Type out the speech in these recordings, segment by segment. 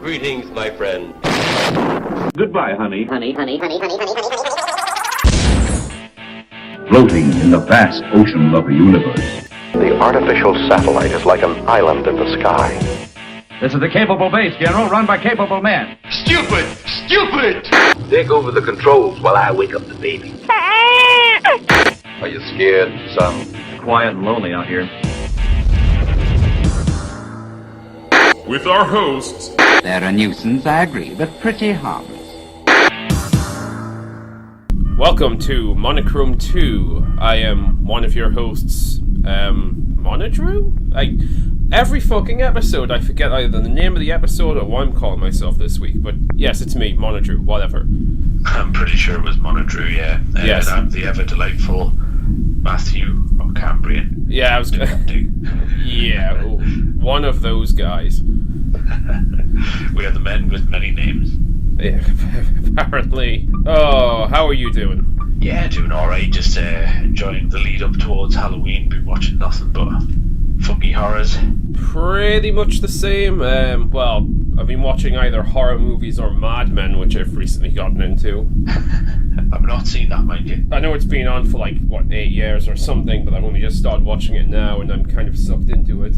Greetings, my friend. Goodbye, honey. Honey. Floating in the vast ocean of the universe. The artificial satellite is like an island in the sky. This is a capable base, General, run by capable men. Stupid! Take over the controls while I wake up the baby. Are you scared, son? Quiet and lonely out here. With our hosts, They're a nuisance, I agree, but pretty harmless. welcome to MONOCHROME-2. I am one of your hosts, MonoDrew? Every fucking episode I forget either the name of the episode or what I'm calling myself this week, but yes, it's me, MonoDrew, whatever. I'm pretty sure it was MonoDrew, yeah. Yes. And I'm the ever delightful Matthew or Cambrian. Yeah, I was yeah, one of those guys. We are the men with many names. Yeah, apparently. Oh, how are you doing? Yeah, doing alright, just enjoying the lead up towards Halloween, been watching nothing but funky horrors. Pretty much the same. Well, I've been watching either horror movies or Mad Men, which I've recently gotten into. I've not seen that, mind you. I know it's been on for 8 years or something, but I've only just started watching it now and I'm kind of sucked into it.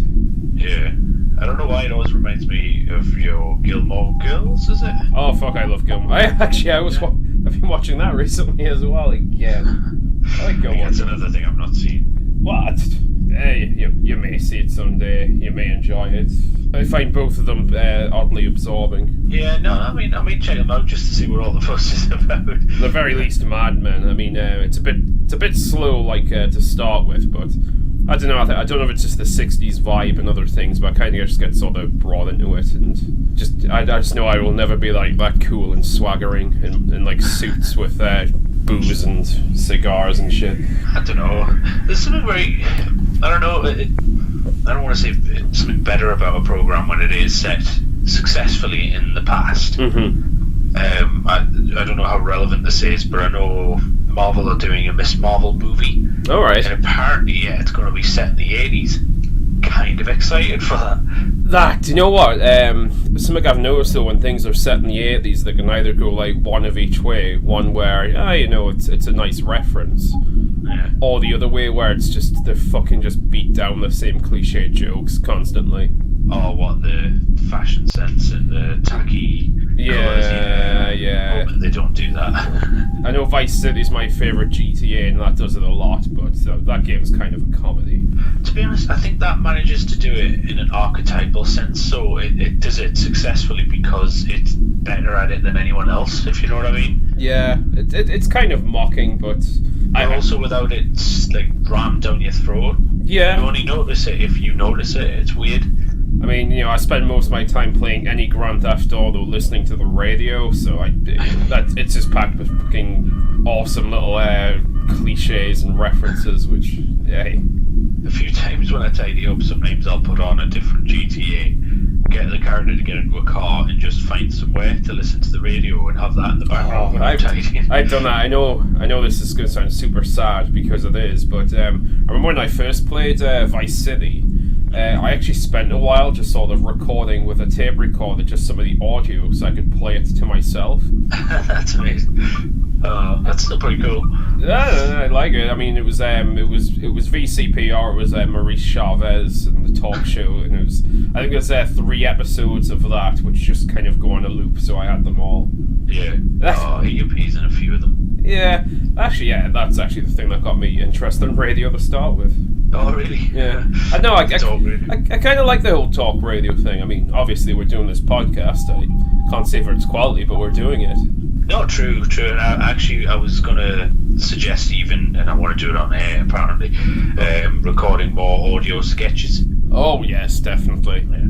Yeah. I don't know why it always reminds me of your Gilmore Girls, is it? Oh fuck, I love Gilmore. I've been watching that recently as well again. I like Gilmore. That's another thing I've not seen. What? Hey, you may see it someday. You may enjoy it. I find both of them oddly absorbing. Yeah, no, I mean, check them out just to see what all the fuss is about. At the very least, Mad Men. I mean, it's a bit slow, to start with, but I don't know. I don't know if it's just the '60s vibe and other things, but I kind of just get sort of brought into it, and I just know I will never be that cool and swaggering in suits with booze and cigars and shit. I don't know. There's something very, I don't know. I don't want to say something better about a program when it is set successfly in the past. Mm-hmm. I don't know how relevant this is, but I know Marvel are doing a Miss Marvel movie. All right. And apparently, it's going to be set in the 80s. Kind of excited for that. Do you know what? Something I've noticed though, when things are set in the 80s, they can either go one of each way. One where, it's a nice reference. Yeah. Or the other way where it's just, they fucking just beat down the same cliche jokes constantly. Oh, what, the fashion sense and the tacky colours, yeah. Oh, they don't do that. I know Vice City's my favourite GTA and that does it a lot, but that game's kind of a comedy. To be honest, I think that manages to do it in an archetypal sense, so it does it successfully because it's better at it than anyone else, if you know what I mean. Yeah, it's kind of mocking, but also without it rammed down your throat. Yeah. You only notice it if you notice it. It's weird. I mean, I spend most of my time playing any Grand Theft Auto listening to the radio, so it's just packed with fucking awesome little cliches and references, which, hey. A few times when I tidy up, sometimes I'll put on a different GTA, get the character to get into a car, and just find somewhere to listen to the radio and have that in the background when I'm tidying. I've done that. I know this is going to sound super sad because it is, but I remember when I first played Vice City, I actually spent a while just sort of recording with a tape recorder just some of the audio so I could play it to myself. That's amazing. That's still pretty cool. Yeah, I like it. I mean, it was VCPR. It was Maurice Chavez and the talk show, and I think there's 3 episodes of that which just kind of go on a loop. So I had them all. Yeah. EUP's in a few of them. Yeah, actually, that's actually the thing that got me interested in radio to start with. Oh, really? Yeah. I know. I kind of like the whole talk radio thing. I mean, obviously we're doing this podcast. I can't say for its quality, but we're doing it. No, true. And I was going to suggest even, and I want to do it on air apparently, recording more audio sketches. Oh yes, definitely. Yeah.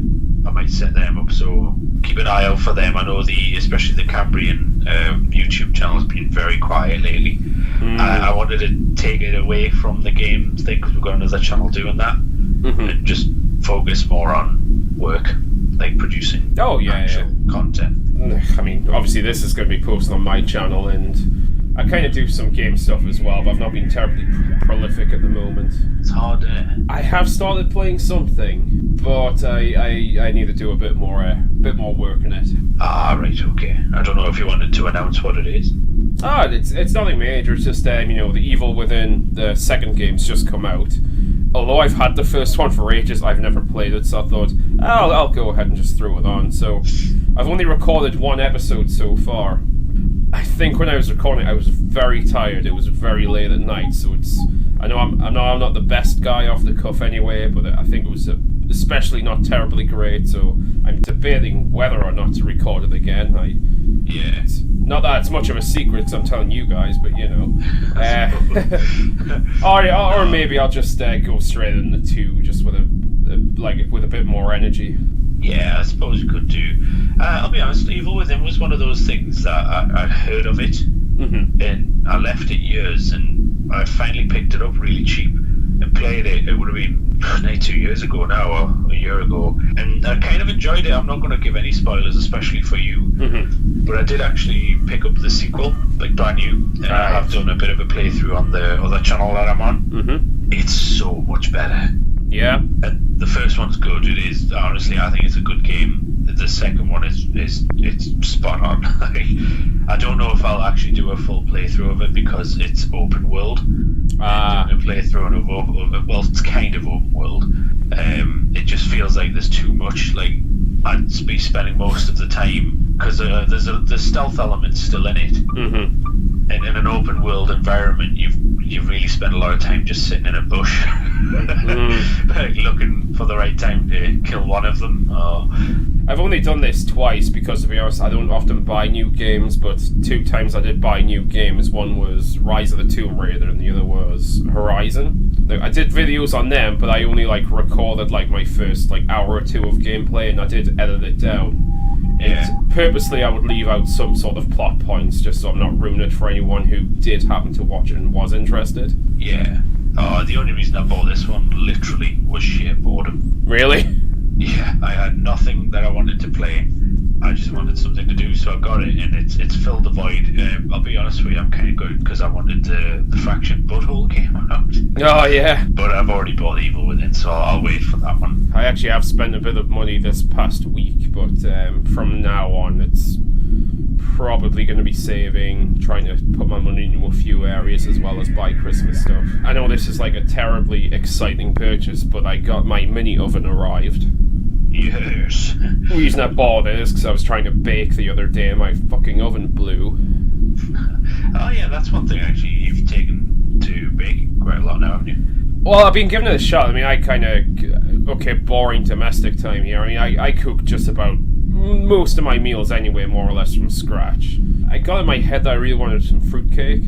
I might set them up, so keep an eye out for them. I know especially the Cambrian YouTube channel has been very quiet lately. I wanted to take it away from the game thing because we've got another channel doing that, and just focus more on work, producing actual content. I mean, obviously this is going to be posted on my channel, and I kind of do some game stuff as well, but I've not been terribly prolific at the moment. It's hard, isn't it? I have started playing something, but I need to do a bit more work in it. Ah, right, okay. I don't know if you wanted to announce what it is. It's nothing major. It's just the Evil Within, the second game's just come out. Although I've had the first one for ages, I've never played it, so I thought I'll go ahead and just throw it on. So I've only recorded one episode so far. I think when I was recording, I was very tired. It was very late at night, so I know I'm not the best guy off the cuff anyway, but I think it was especially not terribly great. So I'm debating whether or not to record it again. It's not that it's much of a secret because I'm telling you guys, but or maybe I'll just go straight into 2, just with a bit more energy. Yeah, I suppose you could do. I'll be honest, Evil Within was one of those things that I'd heard of it, and I left it years, and I finally picked it up really cheap and played it. It would have been 2 years ago now, or a year ago, and I kind of enjoyed it. I'm not going to give any spoilers, especially for you, but I did actually pick up the sequel, like brand new, and I have done a bit of a playthrough on the other channel that I'm on. It's so much better. Yeah. And the first one's good. It is, honestly, I think it's a good game. The second one is spot on. I don't know if I'll actually do a full playthrough of it because it's open world. Doing a playthrough of well, it's kind of open world. It just feels like there's too much. Like I'd be spending most of the time because there's stealth element still in it. And in an open world environment, you really spend a lot of time just sitting in a bush, looking for the right time to kill one of them. I've only done this twice because, to be honest, I don't often buy new games, but 2 times I did buy new games. One was Rise of the Tomb Raider and the other was Horizon. I did videos on them, but I only recorded my first hour or 2 of gameplay, and I did edit it down. Purposely I would leave out some sort of plot points just so I'm not ruining it for anyone who did happen to watch it and was interested. Yeah. The only reason I bought this one literally was sheer boredom. Really? Yeah, I had nothing that I wanted to play. I just wanted something to do, so I got it, and it's filled the void. I'll be honest with you, I'm kind of good because I wanted the Fraction Butthole game out. Oh yeah. But I've already bought Evil Within, so I'll wait for that one. I actually have spent a bit of money this past week, but from now on it's probably going to be saving, trying to put my money into a few areas as well as buy Christmas stuff. I know this is a terribly exciting purchase, but I got my mini oven arrived. Yes. The reason I bought it is because I was trying to bake the other day and my fucking oven blew. Oh yeah, that's one thing actually you've taken to baking quite a lot now, haven't you? Well, I've been giving it a shot. I mean, I kind of... boring domestic time here. I mean, I cook just about most of my meals anyway, more or less from scratch. I got in my head that I really wanted some fruitcake,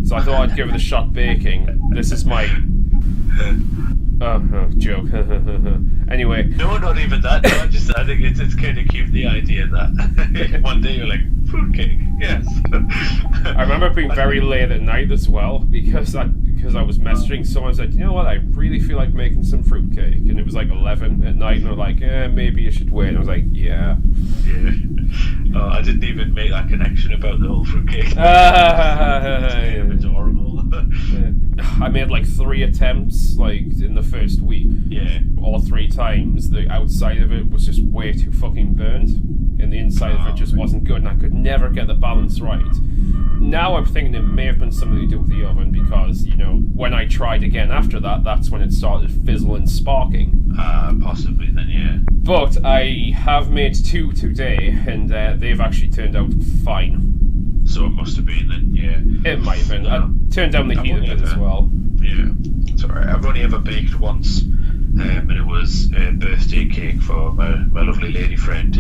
so I thought I'd give it a shot baking. This is my... joke. Anyway. No, not even that. No, I think it's kind of cute, the idea that one day you're like, fruitcake, yes. I remember being very late at night as well, because I was messaging someone. I said, you know what, I really feel like making some fruitcake. And it was 11 at night, and they're like, maybe you should wait. And I was like, yeah. Yeah. Oh, I didn't even make that connection about the whole fruitcake. It's adorable. I made 3 attempts in the first week. Yeah. All 3 times the outside of it was just way too fucking burnt, and the inside of it just wasn't good, and I could never get the balance right. Now I'm thinking it may have been something to do with the oven because, when I tried again after that, that's when it started fizzling, sparking. Possibly then, yeah. But I have made 2 today, and they've actually turned out fine. So it must have been then, yeah. It might have been. I turned down the heat a bit as well. Yeah, it's alright. I've only ever baked once, and it was a birthday cake for my lovely lady friend,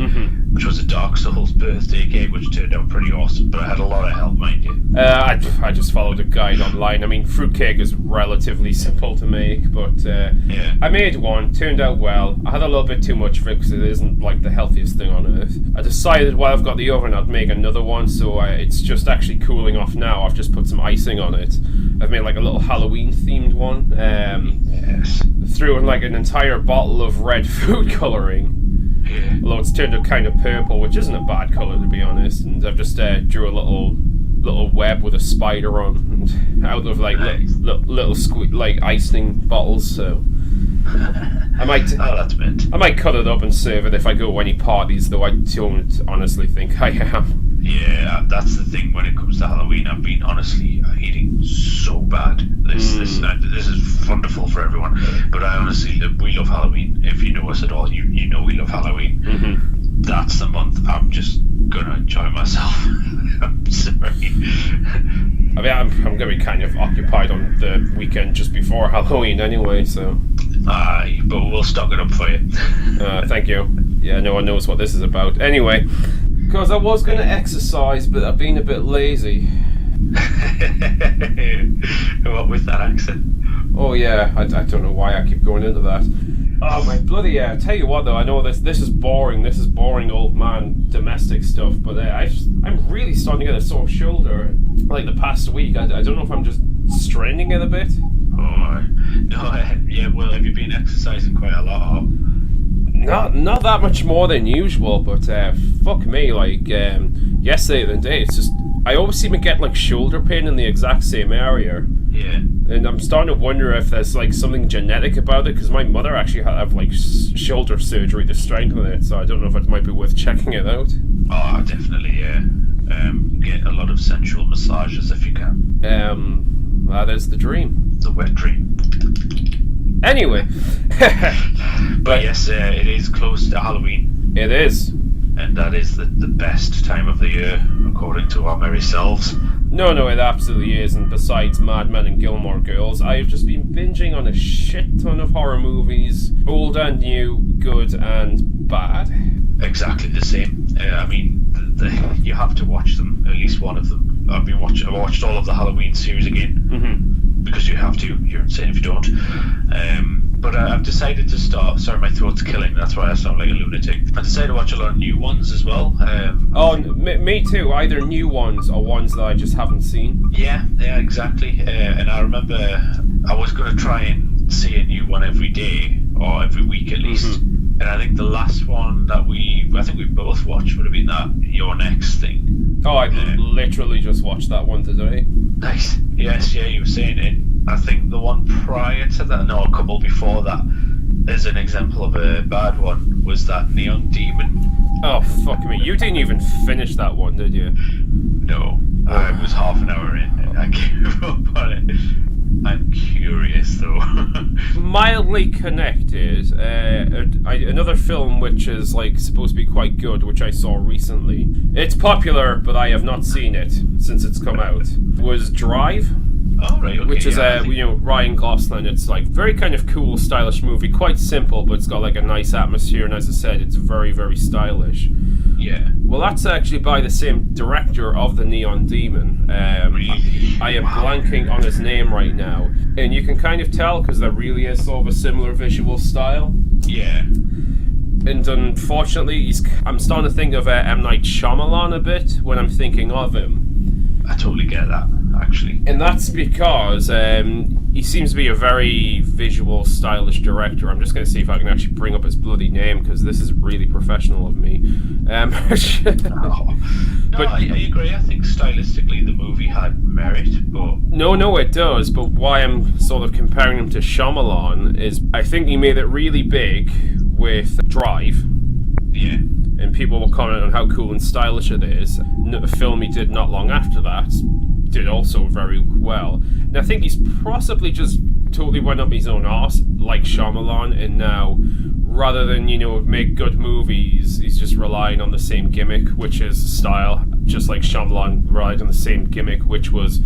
which was a Dark Souls birthday cake, which turned out pretty awesome, but I had a lot of help, mind you. I just followed a guide online. I mean, fruitcake is relatively simple to make, but yeah. I made one, turned out well. I had a little bit too much of it because it isn't the healthiest thing on earth. I decided while I've got the oven I'd make another one, so it's just actually cooling off now. I've just put some icing on it. I've made a little Halloween themed one. Yes. Threw in an entire bottle of red food colouring. Yeah. Although it's turned out kind of purple, which isn't a bad colour to be honest. And I've just drew a little web with a spider on, and out of nice. little icing bottles. So I might. Oh, that's mint. I might cut it up and save it if I go to any parties, though I don't honestly think I am. Yeah, that's the thing when it comes to Halloween. I've been honestly eating so bad. This is wonderful for everyone, but I honestly we love Halloween. If you know us at all, you know we love Halloween. Mm-hmm. That's the month I'm just gonna enjoy myself. I'm sorry. I mean, I'm going to be kind of occupied on the weekend just before Halloween anyway, so... Aye, but we'll stock it up for you. Thank you. Yeah, no one knows what this is about. Anyway, because I was going to exercise, but I've been a bit lazy. What with that accent? Oh yeah, I don't know why I keep going into that. Oh my bloody yeah! Tell you what though, I know this is boring. This is boring old man domestic stuff. But I'm really starting to get a sore shoulder. Like the past week, I don't know if I'm just straining it a bit. Oh no, yeah. Well, have you been exercising quite a lot? Or? Not that much more than usual, but fuck me. Like yesterday and today, it's just I always seem to get like shoulder pain in the exact same area. Yeah. And I'm starting to wonder if there's like something genetic about it, because my mother actually had like shoulder surgery to strengthen it, so I don't know if it might be worth checking it out. Oh, definitely, yeah. Get a lot of sensual massages if you can. That is the dream. The wet dream. Anyway. But yes, it is close to Halloween. It is. And that is the best time of the year, according to our merry selves. No, it absolutely is. And besides Mad Men and Gilmore Girls, I've just been binging on a shit ton of horror movies, old and new, good and bad. Exactly the same. I mean, you have to watch them, at least one of them. I watched all of the Halloween series again, because you have to. You're insane if you don't. But I've decided to start. Sorry, my throat's killing. That's why I sound like a lunatic. I decided to watch a lot of new ones as well. Me too. Either new ones or ones that I just haven't seen. Yeah, exactly. And I remember I was going to try and see a new one every day or every week at least. And I think the last one that we both watched would have been that Your Next thing. Oh, I literally just watched that one today. Nice. Yes, yeah, you were saying it. I think the one prior to that, no, a couple before that, as an example of a bad one, was that Neon Demon. Oh, fuck me. You didn't even finish that one, did you? No. I was half an hour in and I gave up on it. I'm curious though. Mildly connected, another film which is like supposed to be quite good, which I saw recently. It's popular, but I have not seen it since it's come out. Was Drive. Oh, right, okay, which is yeah, Ryan Gosling. It's like very kind of cool, stylish movie, quite simple, but it's got like a nice atmosphere, and as I said, it's very, very stylish. Yeah. Well, that's actually by the same director of the Neon Demon. Really? I am blanking on his name right now, and you can kind of tell because there really is sort of a similar visual style. Yeah. And unfortunately, I'm starting to think of M. Night Shyamalan a bit when I'm thinking of him. I totally get that, actually. And that's because he seems to be a very visual, stylish director. I'm just going to see if I can actually bring up his bloody name, because this is really professional of me. No, I agree. I think stylistically the movie had merit, but... No, it does. But why I'm sort of comparing him to Shyamalan is I think he made it really big with Drive. Yeah. And people will comment on how cool and stylish it is. A film he did not long after that did also very well. And I think he's possibly just totally went up his own arse, like Shyamalan, and now, rather than, make good movies, he's just relying on the same gimmick, which is style, just like Shyamalan relied on the same gimmick, which was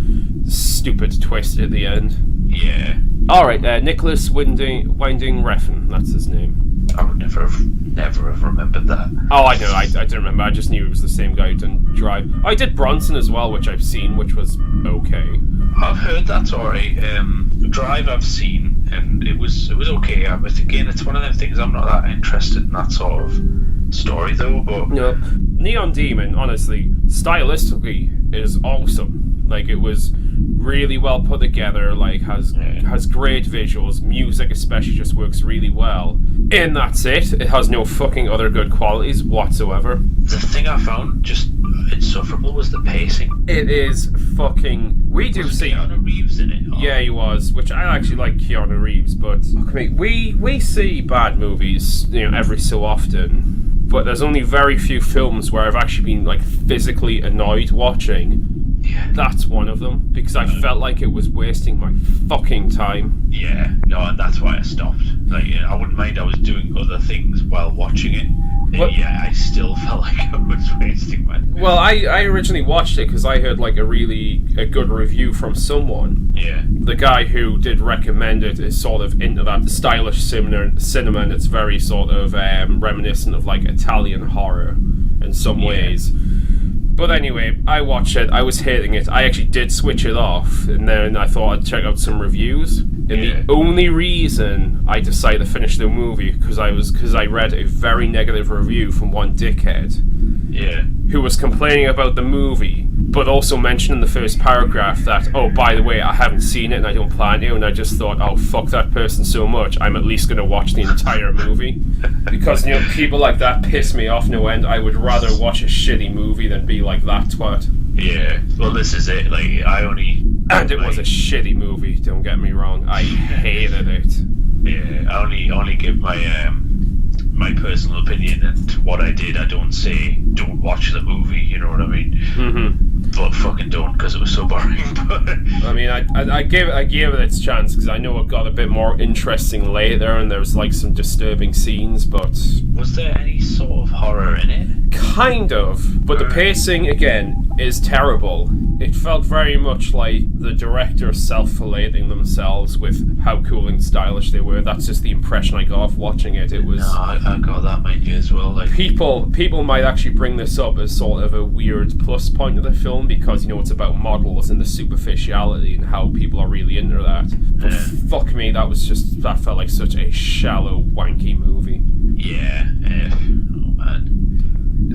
stupid twist at the end. Yeah. Alright, Nicholas Winding Refn, that's his name. I would never have remembered that. Oh, I know, I don't remember. I just knew it was the same guy who done Drive. I did Bronson as well, which I've seen, which was okay. I've heard that's alright. Drive I've seen, and it was okay. But again, it's one of them things, I'm not that interested in that sort of story though, but... No. Neon Demon, honestly, stylistically, is awesome. Like, it was really well put together, like, has great visuals, music especially just works really well. And that's it. It has no fucking other good qualities whatsoever. The thing I found just insufferable was the pacing. It is fucking... We do see... Keanu Reeves in it. Yeah, he was, which I actually like Keanu Reeves, but I mean, we see bad movies, every so often, but there's only very few films where I've actually been, like, physically annoyed watching. Yeah. That's one of them, because I felt like it was wasting my fucking time. Yeah, no, and that's why I stopped. Like, I wouldn't mind I was doing other things while watching it. What? Yeah, I still felt like I was wasting my... Well, I originally watched it because I heard, like, a good review from someone. Yeah. The guy who did recommend it is sort of into that stylish cinema, and it's very sort of reminiscent of, like, Italian horror in some ways. But anyway, I watched it, I was hating it, I actually did switch it off, and then I thought I'd check out some reviews, and the only reason I decided to finish the movie because I read a very negative review from one dickhead who was complaining about the movie, but also mentioned in the first paragraph that, oh, by the way, I haven't seen it and I don't plan to, and I just thought, oh, fuck that person so much, I'm at least going to watch the entire movie. Because, people like that piss me off no end. I would rather watch a shitty movie than be like that twat. Yeah, well, this is it. Like, And it was a shitty movie, don't get me wrong. I hated it. Yeah, I only give my personal opinion, and what I did, I don't say don't watch the movie, you know what I mean? Mm-hmm. But fucking don't, because it was so boring. I mean, I gave it its chance because I know it got a bit more interesting later, and there was like some disturbing scenes. But was there any sort of horror in it? Kind of, but the pacing again is terrible. It felt very much like the director self-filleting themselves with how cool and stylish they were. That's just the impression I got off watching it. It was. No, I got that, mind you, as well. Like people might actually bring this up as sort of a weird plus point of the film because it's about models and the superficiality and how people are really into that. But fuck me, that felt like such a shallow, wanky movie. Yeah. Oh man.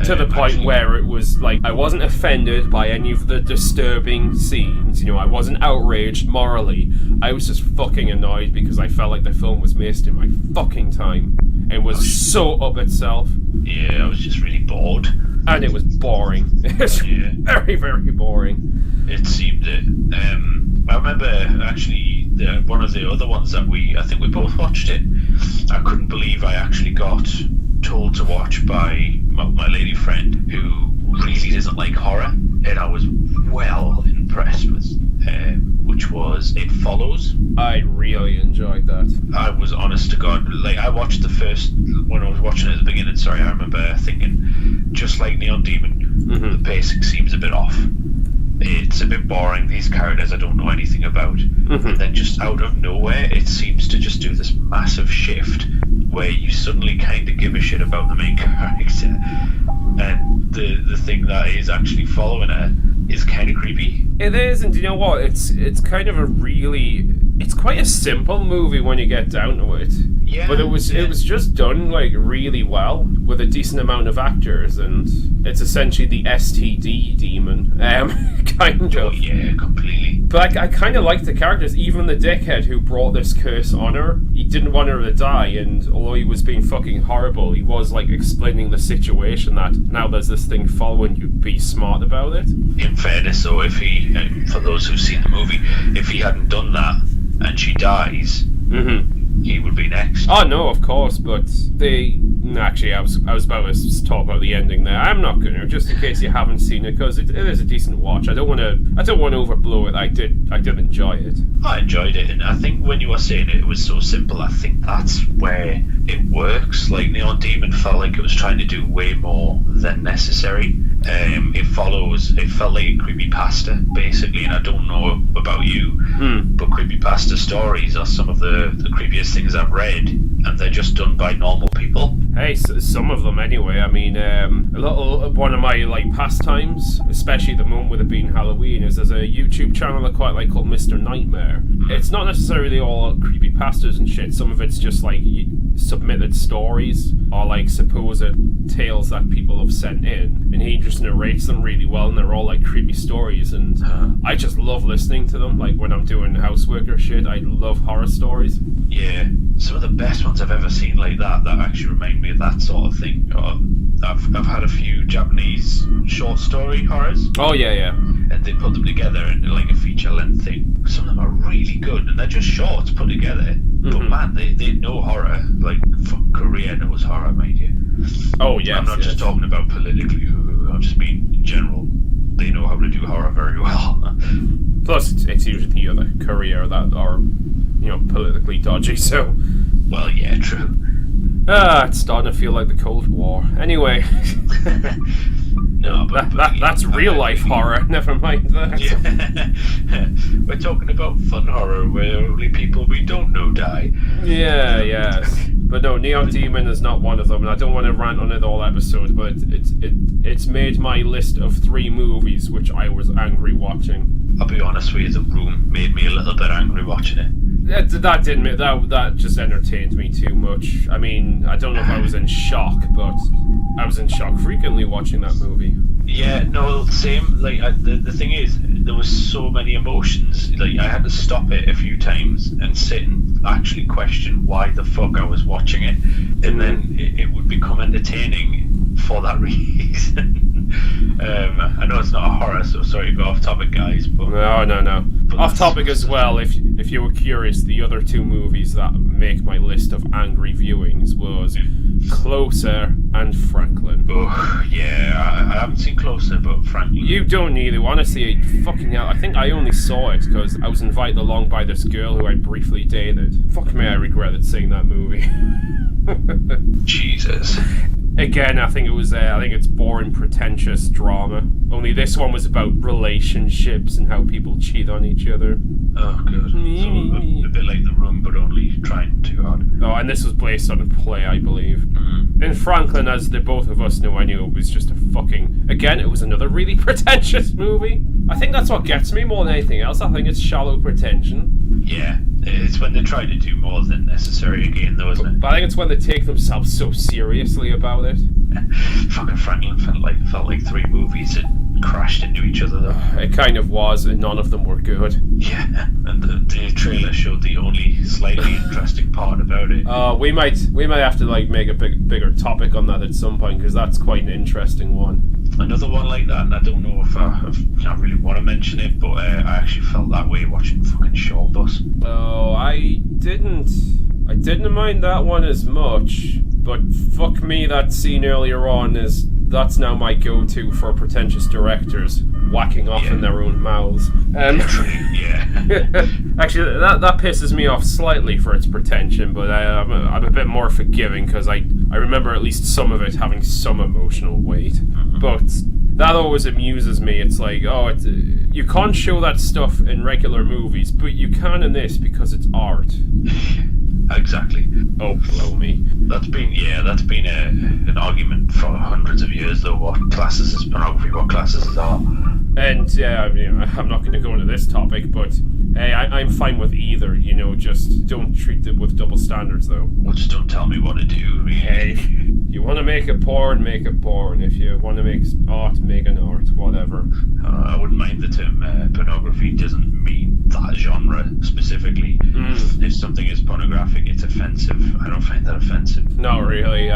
To the point where it was like I wasn't offended by any of the disturbing scenes, I wasn't outraged morally. I was just fucking annoyed because I felt like the film was wasting my fucking time and was so up itself. Yeah, I was just really bored. And it was boring. It was very, very boring. It seemed it. I remember actually one of the other ones that I think we both watched it. I couldn't believe I actually got told to watch by my lady friend who really doesn't like horror, and I was well impressed with, which was It Follows. I really enjoyed that. I was honest to God, like I watched when I was watching it at the beginning, I remember thinking, just like Neon Demon, the pacing seems a bit off. It's a bit boring, these characters I don't know anything about. And then just out of nowhere, it seems to just do this massive shift where you suddenly kind of give a shit about the main character. And the thing that is actually following her is kind of creepy. It is, and you know what? It's kind of it's quite a simple movie when you get down to it. Yeah. But it was just done like really well with a decent amount of actors, and it's essentially the STD demon, kind of. Oh yeah, completely. But I kind of liked the characters, even the dickhead who brought this curse on her. He didn't want her to die, and although he was being fucking horrible, he was like explaining the situation that now there's this thing following you, be smart about it. In fairness though, if he, for those who've seen the movie, if he hadn't done that and she dies, he would be next. Oh no, of course, but actually, I was about to talk about the ending there. I'm not gonna, just in case you haven't seen it, because it is a decent watch. I don't want to overblow it. I did enjoy it. I enjoyed it, and I think when you were saying it was so simple, I think that's where it works. Like Neon Demon felt like it was trying to do way more than necessary. It felt like a creepypasta, basically, and I don't know about you, but creepypasta stories are some of the creepiest things I've read, and they're just done by normal people. Hey, some of them anyway. I mean, one of my like pastimes, especially at the moment with it being Halloween, is there's a YouTube channel I quite like called Mr. Nightmare. It's not necessarily all creepypastas and shit. Some of it's just like submitted stories are like supposed tales that people have sent in, and he just narrates them really well, and they're all like creepy stories, and I just love listening to them. Like when I'm doing housework or shit, I love horror stories. Yeah, some of the best ones I've ever seen like that actually remind me of that sort of thing. I've had a few Japanese short story horrors. Oh yeah. And they put them together into like a feature length thing. Some of them are really good, and they're just shorts put together. But man, they know horror. Like Korea knows horror, mind you. Oh yeah. I'm not just talking about politically. I'm just mean in general. They know how to do horror very well. Plus, it's usually the other Korea that are, politically dodgy. So. Well, yeah, true. It's starting to feel like the Cold War. Anyway. No, but that's real life horror. Never mind that. Yeah. We're talking about fun horror where only people we don't know die. Yeah, yes. But no, Neon Demon is not one of them, and I don't want to rant on it all episode, but it's made my list of 3 movies which I was angry watching. I'll be honest with you, The Room made me a little bit angry watching it. That just entertained me too much. I mean, I don't know if I was in shock, but I was in shock frequently watching that movie. Yeah, no, same. Like the thing is, there was so many emotions. Like I had to stop it a few times and sit and actually question why the fuck I was watching it, and then it would become entertaining for that reason. I know it's not a horror, so sorry to go off topic, guys. But no. Off topic as well. If you were curious, the other 2 movies that make my list of angry viewings was Closer and Franklin. Oh yeah, I haven't seen Closer, but Franklin. You don't need it. Honestly, fucking hell. I think I only saw it because I was invited along by this girl who I briefly dated. Fuck me, I regretted seeing that movie. Jesus. Again, I think it's boring, pretentious drama. Only this one was about relationships and how people cheat on each other. Oh, good. So a bit like The Room, but only trying too hard. Oh, and this was based on a play, I believe. In Franklin, as the both of us knew, I knew it was just a fucking... Again, it was another really pretentious movie. I think that's what gets me more than anything else. I think it's shallow pretension. Yeah, it's when they try to do more than necessary again, though, isn't it? But I think it's when they take themselves so seriously about it. Fucking Franklin felt like 3 movies that crashed into each other, though. It kind of was, and none of them were good. Yeah, and the trailer showed the only slightly interesting part about it. We might have to like make a bigger topic on that at some point, because that's quite an interesting one. Another one like that, and I don't know if I really want to mention it, but I actually felt that way watching fucking Short Bus. Oh, I didn't mind that one as much, but fuck me, that scene earlier on that's now my go-to for pretentious directors whacking off in their own mouths. Yeah. Actually, that pisses me off slightly for its pretension, but I'm a bit more forgiving because I remember at least some of it having some emotional weight. Mm-hmm. But that always amuses me. It's like, you can't show that stuff in regular movies, but you can in this because it's art. Exactly. Oh, blow me. That's been an argument for hundreds of years, though. What classes is pornography? What classes is art? And I'm not going to go into this topic, but hey, I'm fine with either. Just don't treat it with double standards, though. Well, just don't tell me what to do. Really. Hey, you want to make a porn, make a porn. If you want to make art, make an art. Whatever. I wouldn't mind the term pornography. Doesn't mean that genre specifically. If something is pornographic, it's offensive. I don't find that offensive. Not really.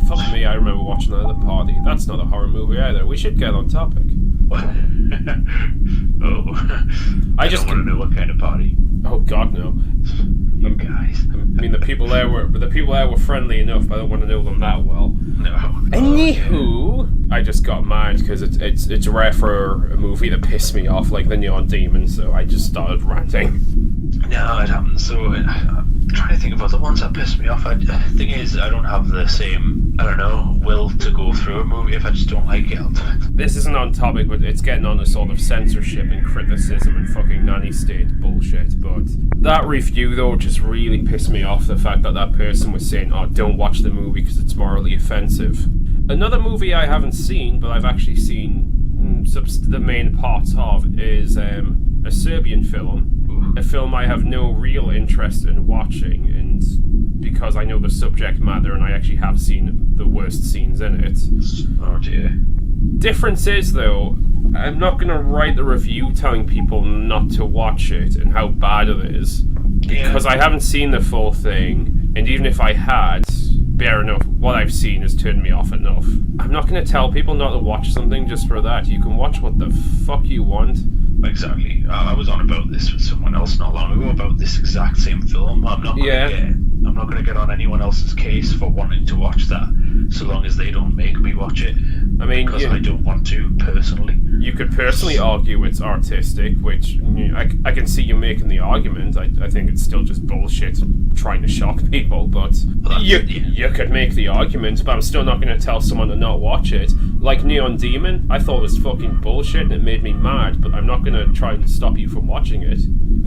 Fuck me, I remember watching that at the party. That's not a horror movie either. We should get on topic. I don't want to know what kind of party. Oh God, no. You guys. I mean, the people there were friendly enough, but I don't want to know them that well. No. Anywho, I just got mad because it's rare for a movie to piss me off like the Neon Demon, so I just started ranting. No, it happens. So I'm trying to think of other ones that piss me off. The thing is, I don't have the same, will to go through a movie. If I just don't like it, I'll do it. This isn't on topic, but it's getting on to sort of censorship and criticism and fucking nanny state bullshit. But that review, though, just really pissed me off. The fact that person was saying, don't watch the movie because it's morally offensive. Another movie I haven't seen, but I've actually seen the main parts of, is a Serbian film. A film I have no real interest in watching, and because I know the subject matter and I actually have seen the worst scenes in it. Oh dear. Difference is, though, I'm not going to write the review telling people not to watch it and how bad it is, because I haven't seen the full thing, and even if I had, fair enough, what I've seen has turned me off enough. I'm not going to tell people not to watch something just for that. You can watch what the fuck you want. Exactly. I was on about this with someone else not long ago about this exact same film. I'm not going to get on anyone else's case for wanting to watch that, so long as they don't make me watch it. I mean, because I don't want to personally. You could personally argue it's artistic, which I can see you making the argument. I think it's still just bullshit trying to shock people, but you could make the argument, but I'm still not going to tell someone to not watch it. Like Neon Demon, I thought it was fucking bullshit and it made me mad, but I'm not going to try and stop you from watching it.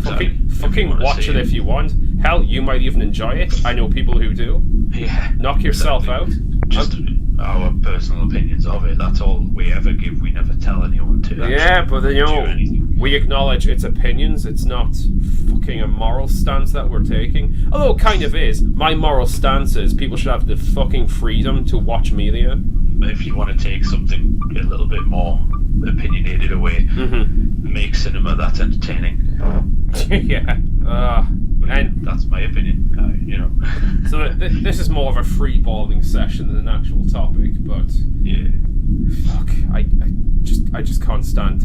Fucking watch it if you want. Hell, you might even enjoy it. I know people who do. Yeah. Knock yourself out. Just our personal opinions of it. That's all we ever give. We never tell anyone to. Yeah, but do anything. we acknowledge its opinions. It's not fucking a moral stance that we're taking. Although it kind of is. My moral stance is people should have the fucking freedom to watch media. If you want to take something a little bit more opinionated away, make cinema that's entertaining. Yeah. And that's my opinion. So this is more of a free-balling session than an actual topic, but yeah. Fuck, I just can't stand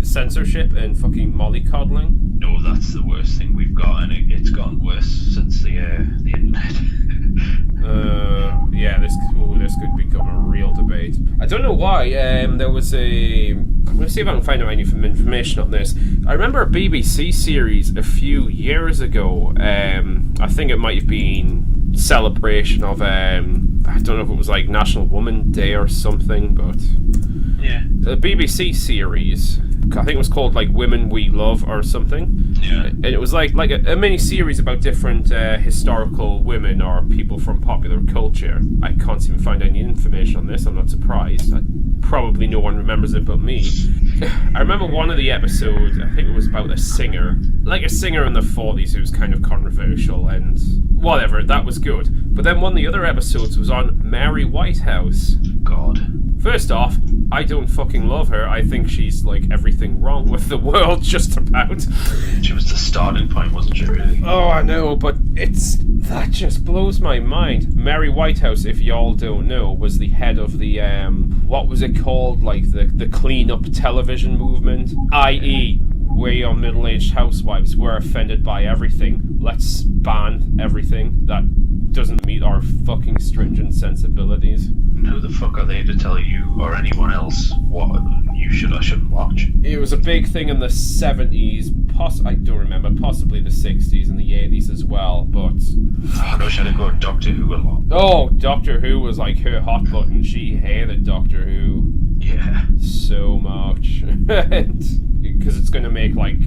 censorship and fucking mollycoddling. No, that's the worst thing we've got, and it's gotten worse since the internet. Yeah, this could become a real debate. I don't know why. There was I'm gonna see if I can find out any information on this. I remember a BBC series a few years ago. I think it might have been celebration of I don't know if it was like National Women's Day or something, but yeah, the BBC series, I think it was called like Women We Love or something. Yeah. And it was like a mini series about different historical women or people from popular culture. I can't seem to find any information on this. I'm not surprised. Probably no one remembers it but me. I remember one of the episodes, I think it was about a singer in the 40s who was kind of controversial and whatever, that was good. But then one of the other episodes was on Mary Whitehouse. God. First off, I don't fucking love her. I think she's like everything wrong with the world, just about. She was the starting point, wasn't she, really? Oh, I know, but that just blows my mind. Mary Whitehouse, if y'all don't know, was the head of the, what was it called? Like the clean-up television movement? I.e., we on middle-aged housewives were offended by everything. Let's ban everything that doesn't meet our fucking stringent sensibilities. Who the fuck are they to tell you or anyone else what you should or shouldn't watch? It was a big thing in the 70s, I don't remember, possibly the 60s and the 80s as well, but... I know she had to go to Doctor Who a lot. Oh, Doctor Who was like her hot button. She hated Doctor Who. Yeah. So much. Because it's going to make, like,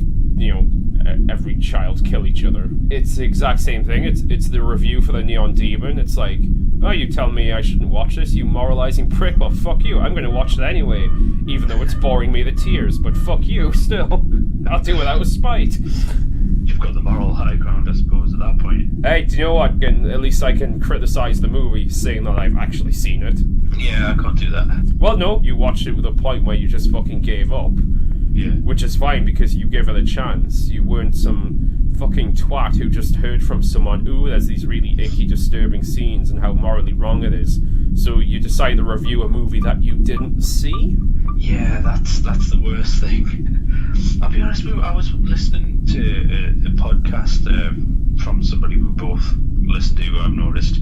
every child kill each other. It's the exact same thing. It's the review for the Neon Demon. It's like, oh, you tell me I shouldn't watch this, you moralizing prick. Well, fuck you. I'm going to watch it anyway, even though it's boring me to tears. But fuck you, still. I'll do it out of spite. You've got the moral high ground, I suppose, at that point. Hey, do you know what? At least I can criticize the movie, saying that I've actually seen it. Yeah, I can't do that. Well, no, you watched it with a point where you just fucking gave up. Yeah. Which is fine, because you gave it a chance. You weren't some fucking twat who just heard from someone, ooh, there's these really icky, disturbing scenes and how morally wrong it is. So you decide to review a movie that you didn't see? Yeah, that's the worst thing. I'll be honest with you, I was listening to a podcast from somebody we both listen to, I've noticed,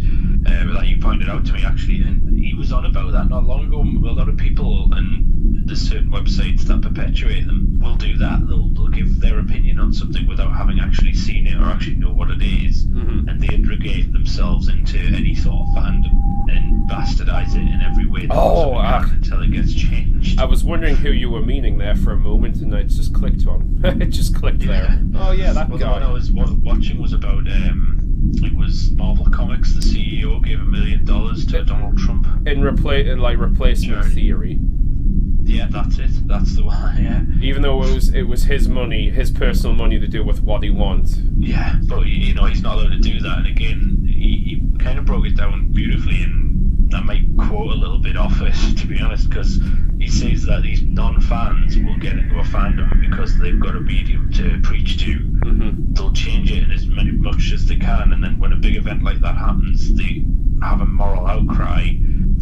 that you pointed out to me actually, and he was on about that not long ago. A lot of people, and there's certain websites that perpetuate them, will do that. They'll give their opinion on something without having actually seen it or actually know what it is, and they aggregate themselves into any sort of fandom and bastardize it in every way until it gets changed. I was wondering who you were meaning there for a moment, and I just clicked on. It just clicked there. Oh yeah, that guy. The one I was watching was about it was Marvel Comics. The CEO gave $1 million to Donald Trump in replacement theory. Yeah, that's it. That's the one. Yeah. Even though it was his money, his personal money to do with what he wants. Yeah, but he's not allowed to do that. And again, he he kind of broke it down beautifully, and I might quote a little bit off it, to be honest, because he says that these non-fans will get into a fandom because they've got a medium to preach to. Mm-hmm. They'll change it in as much as they can, and then when a big event like that happens, they have a moral outcry,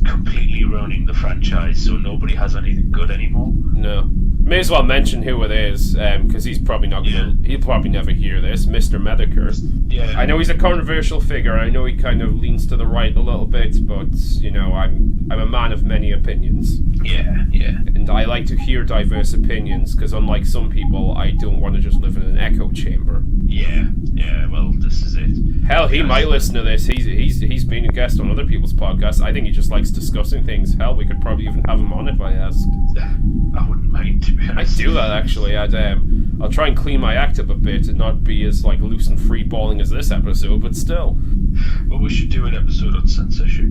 completely ruining the franchise, so nobody has anything good anymore. No. May as well mention who it is, because he's probably not gonna. He'll probably never hear this. Mr. Medicare. Yeah. I know he's a controversial figure. I know he kind of leans to the right a little bit, but you know, I'm a man of many opinions. Yeah, yeah. And I like to hear diverse opinions, because unlike some people, I don't want to just live in an echo chamber. Yeah, yeah. Well, this is it. Hell, he might listen to this. He's been a guest on other people's podcasts. I think he just likes discussing things. Hell, we could probably even have him on if I asked. I wouldn't mind, to be honest. I'd do that actually. I'll try and clean my act up a bit and not be as like loose and free balling as this episode, but still. Well, we should do an episode on censorship,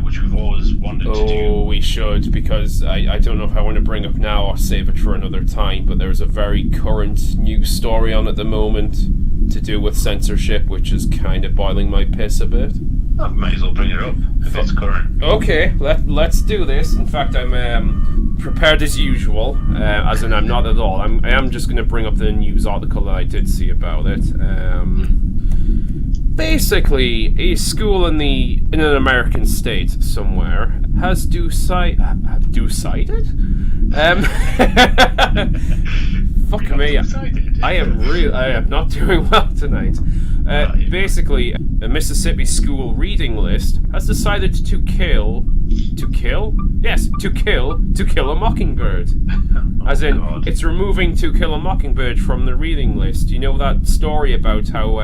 which we've always wanted to do. Oh, we should, because I don't know if I want to bring up now or save it for another time, but there's a very current news story on at the moment to do with censorship, which is kind of boiling my piss a bit. I might as well bring it up if it's current. Okay, let's do this. In fact, I'm prepared as usual, as in I'm not at all. I am just going to bring up the news article that I did see about it. Basically, a school in an American state somewhere has decided. Fuck me, I am not doing well tonight. Basically, a Mississippi school reading list has decided to kill a mockingbird. As in, it's removing To Kill a Mockingbird from the reading list. You know that story about how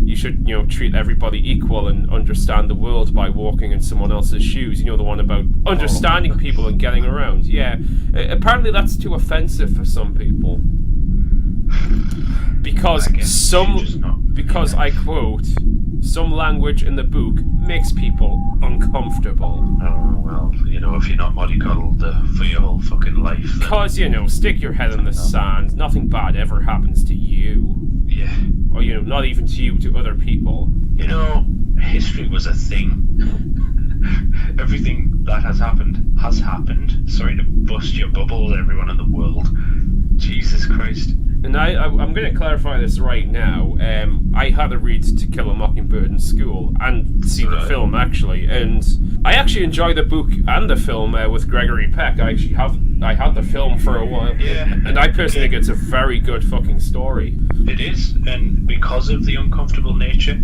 you should, treat everybody equal and understand the world by walking in someone else's shoes. You know, the one about understanding people and getting around. Yeah, apparently that's too offensive for some people. Because I quote, some language in the book makes people uncomfortable. Oh, well, if you're not mollycoddled for your whole fucking life. Then... Because, stick your head in the sand. Nothing bad ever happens to you. Yeah. Or, not even to you, to other people. History was a thing. Everything that has happened has happened. Sorry to bust your bubble, everyone in the world. Jesus Christ. And I'm going to clarify this right now. I had to read To Kill a Mockingbird in school and see the film, actually. And I actually enjoy the book and the film with Gregory Peck. I had the film for a while. Yeah. And I personally think it's a very good fucking story. It is, and because of the uncomfortable nature.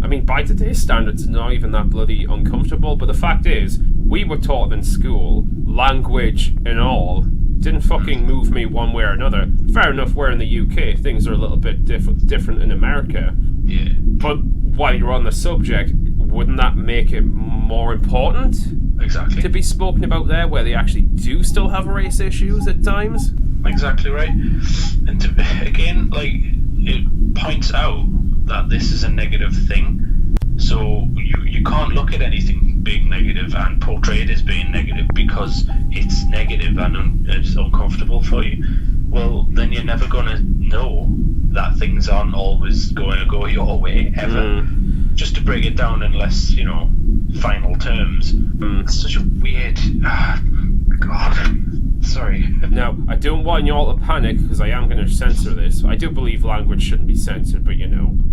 I mean, by today's standards, it's not even that bloody uncomfortable. But the fact is, we were taught in school, language and all, didn't fucking move me one way or another. Fair enough, we're in the UK, things are a little bit different in America. Yeah. But while you're on the subject, wouldn't that make it more important? Exactly. To be spoken about there, where they actually do still have race issues at times? Exactly right. And again, it points out that this is a negative thing. So you can't look at anything being negative and portray it as being negative because it's negative and it's uncomfortable for you. Well, then you're never going to know that things aren't always going to go your way, ever. Just to break it down in less, final terms. It's such a weird... God. Sorry. Now, I don't want you all to panic, because I am going to censor this. I do believe language shouldn't be censored, but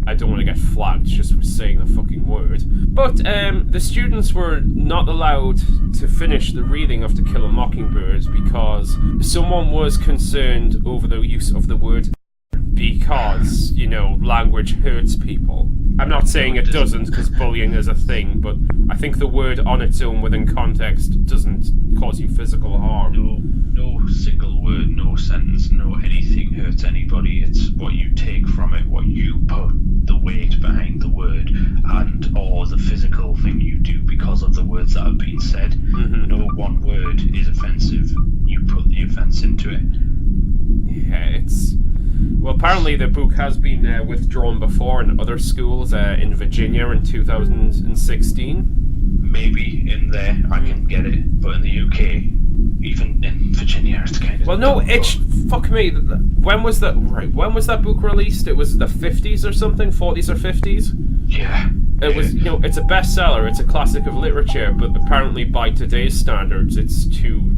I don't want to get flagged just for saying the fucking word. But the students were not allowed to finish the reading of To Kill a Mockingbird because someone was concerned over the use of the word because, language hurts people. I'm not saying it doesn't, because bullying is a thing, but I think the word on its own within context doesn't cause you physical harm. No single word, no sentence, no anything hurts anybody. It's what you take from it, what you put the weight behind the word, and or the physical thing you do because of the words that have been said. Mm-hmm. No one word is offensive. You put the offense into it. Yeah, well, apparently the book has been withdrawn before in other schools, in Virginia in 2016. Maybe in there I can get it, but in the UK, even in Virginia, it's kind of... Well, no, fuck me. When was that book released? It was the 50s or something? 40s or 50s? Yeah. It was, it's a bestseller, it's a classic of literature, but apparently by today's standards, it's too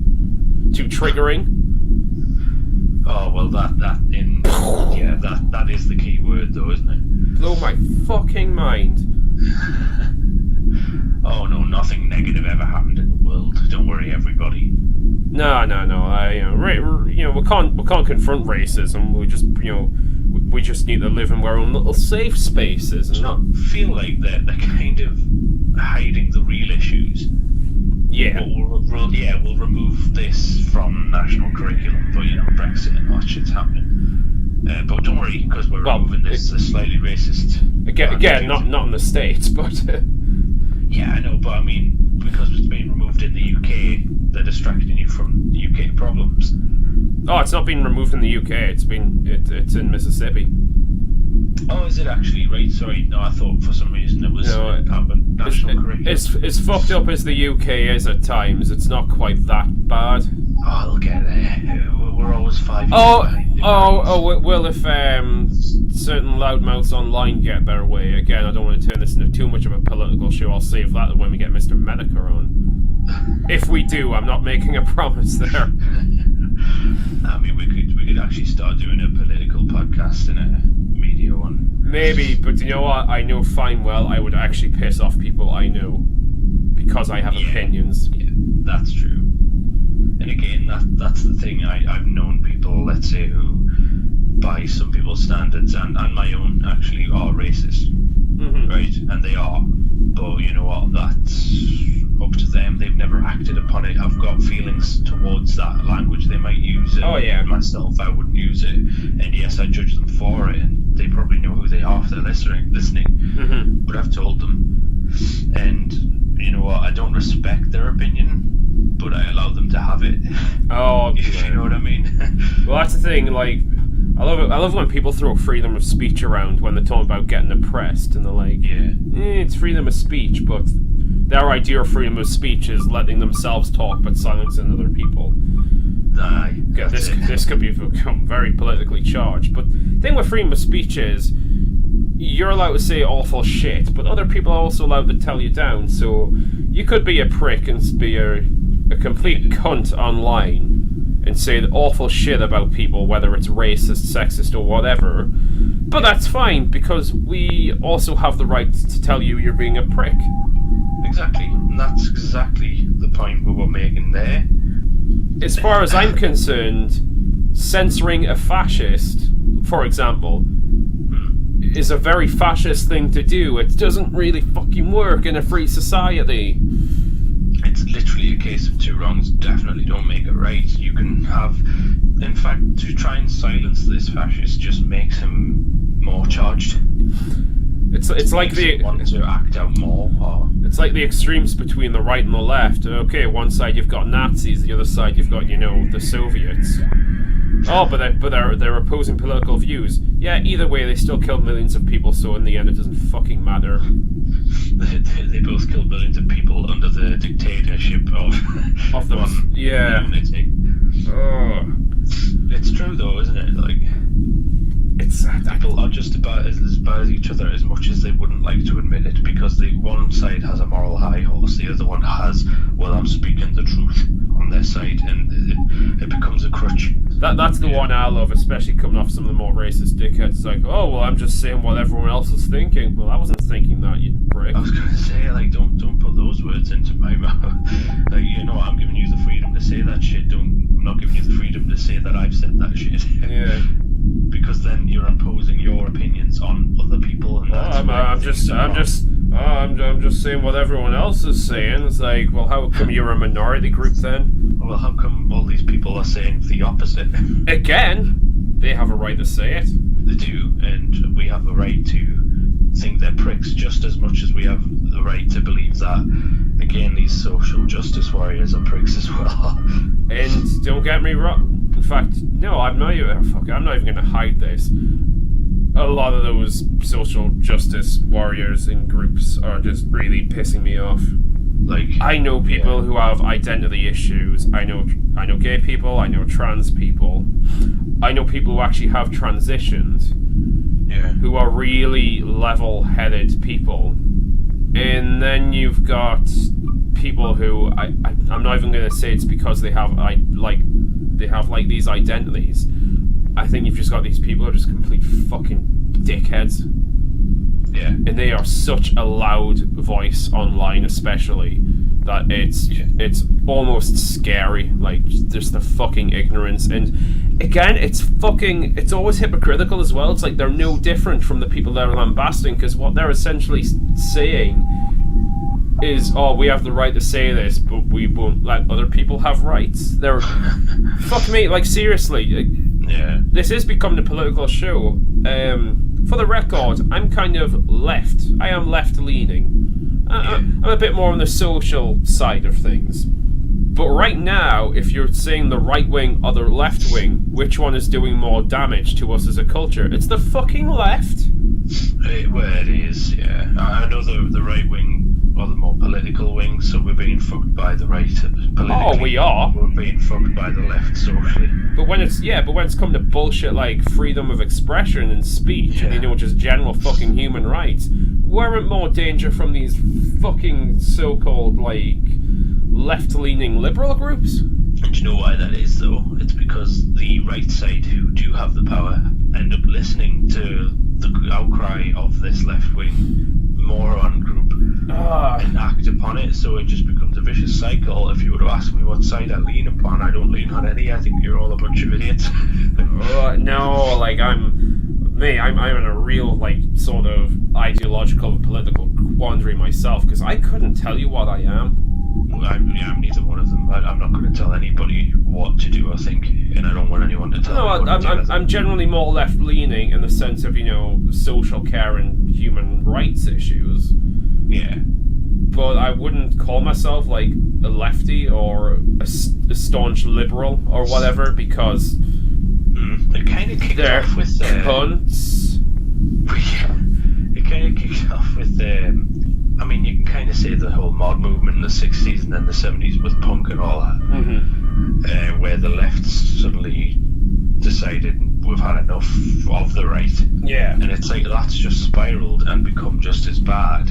triggering. Oh well, that is the key word, though, isn't it? Blow my fucking mind. Oh no, nothing negative ever happened in the world. Don't worry, everybody. No. We can't confront racism. We just need to live in our own little safe spaces and not feel like they're kind of hiding the real issues. Yeah. We'll remove this from national curriculum, but Brexit and all that shit's happening. But don't worry, because we're removing this slightly racist. Again, not in the States, but. Yeah, I know, but I mean, because it's being removed in the UK, they're distracting you from UK problems. Oh, it's not being removed in the UK. It's in Mississippi. Oh, is it actually? Right, sorry. No, I thought for some reason it was national curriculum. As fucked up as the UK is at times, it's not quite that bad. Oh, they'll get there. We're always 5 years behind. Well, if certain loudmouths online get their way, again, I don't want to turn this into too much of a political show. I'll save that when we get Mr. Medica on. If we do, I'm not making a promise there. I mean, we could actually start doing a political podcast in a media one. Maybe, but you know what? I know fine well I would actually piss off people I know because I have opinions. Yeah, that's true. And again, that's the thing. I've known people, let's say, who, by some people's standards and my own, actually are racist, right? And they are. But you know what? That's up to them. They've never acted upon it. I've got feelings towards that language they might use. Oh yeah. Myself, I wouldn't use it. And yes, I judge them for it. And they probably know who they are if they're listening. But I've told them. And you know what? I don't respect their opinion, but I allow them to have it. Oh, if you know what I mean. Well, that's the thing. Like, I love when people throw freedom of speech around when they're talking about getting oppressed, and they're like, it's freedom of speech, but their idea of freedom of speech is letting themselves talk but silencing other people. This could become very politically charged. But the thing with freedom of speech is you're allowed to say awful shit, but other people are also allowed to tell you down. So you could be a prick and be a complete cunt online and say awful shit about people, whether it's racist, sexist, or whatever. But that's fine, because we also have the right to tell you you're being a prick. Exactly. And that's exactly the point we were making there. As far as I'm concerned, censoring a fascist, for example, is a very fascist thing to do. It doesn't really fucking work in a free society. It's literally a case of two wrongs definitely don't make it right. You can have, in fact, to try and silence this fascist just makes him more charged. It's like the want to act out more. Or... It's like the extremes between the right and the left. Okay, one side you've got Nazis, the other side you've got the Soviets. Oh, but they're opposing political views. Yeah, either way, they still killed millions of people, so in the end, it doesn't fucking matter. They both killed millions of people under the dictatorship of them. One unity. Oh. It's true, though, isn't it? Like, people are just about as bad as each other, as much as they wouldn't like to admit it, because the one side has a moral high horse, the other one has, well, I'm speaking the truth on their side, and it becomes a crutch. That's the one I love, especially coming off some of the more racist dickheads. It's like, oh, well, I'm just saying what everyone else is thinking. Well, I wasn't thinking that, you prick. I was going to say, like, don't put those words into my mouth. Like, I'm giving you the freedom to say that shit. I'm not giving you the freedom to say that I've said that shit. Yeah. Because then you're imposing your opinions on other people, and that's I'm just saying what everyone else is saying. It's like, well, how come you're a minority group then? Well, how come all these people are saying the opposite? Again, they have a right to say it. They do, and we have the right to think they're pricks just as much as we have the right to believe that, again, these social justice warriors are pricks as well. And don't get me wrong. In fact, no, I'm not even going to hide this. A lot of those social justice warriors and groups are just really pissing me off. Like, I know people who have identity issues. I know gay people. I know trans people. I know people who actually have transitioned. Yeah. Who are really level-headed people. And then you've got people who I'm not even going to say it's because they have these identities. I think you've just got these people who are just complete fucking dickheads. Yeah. And they are such a loud voice online, especially, that it's almost scary. Like, just the fucking ignorance. And again, it's always hypocritical as well. It's like they're no different from the people that are lambasting, because what they're essentially saying is, oh, we have the right to say this, but we won't let other people have rights. They're fuck me, like, seriously. Yeah. This is becoming a political show. For the record, I'm kind of left. I am left-leaning. I'm a bit more on the social side of things. But right now, if you're saying the right wing or the left wing, which one is doing more damage to us as a culture? It's the fucking left. Well, it is, yeah. I know the right wing, or the more political wing, so we're being fucked by the right politically. Oh, we are. We're being fucked by the left socially. But when it's come to bullshit like freedom of expression and speech, and just general fucking human rights, we're in more danger from these fucking so-called like left-leaning liberal groups. And do you know why that is, though? It's because the right side, who do have the power, end up listening to the outcry of this left-wing moron group and act upon it, so it just becomes a vicious cycle. If you were to ask me what side I lean upon, I don't lean on any. I think you're all a bunch of idiots. No, like I'm in a real like sort of ideological and political quandary myself, because I couldn't tell you what I am. I'm neither one of them. I'm not going to tell anybody what to do, I think, and I don't want anyone to tell me what to do. I'm generally more left-leaning in the sense of, social care and human rights issues. Yeah. But I wouldn't call myself, like, a lefty or a staunch liberal or whatever, because it kind of kicked off with... cunts. It kind of kicked off with... I mean, you can kind of say the whole mod movement in the 60s and then the 70s with punk and all that, where the left suddenly decided we've had enough of the right. Yeah. And it's like that's just spiraled and become just as bad.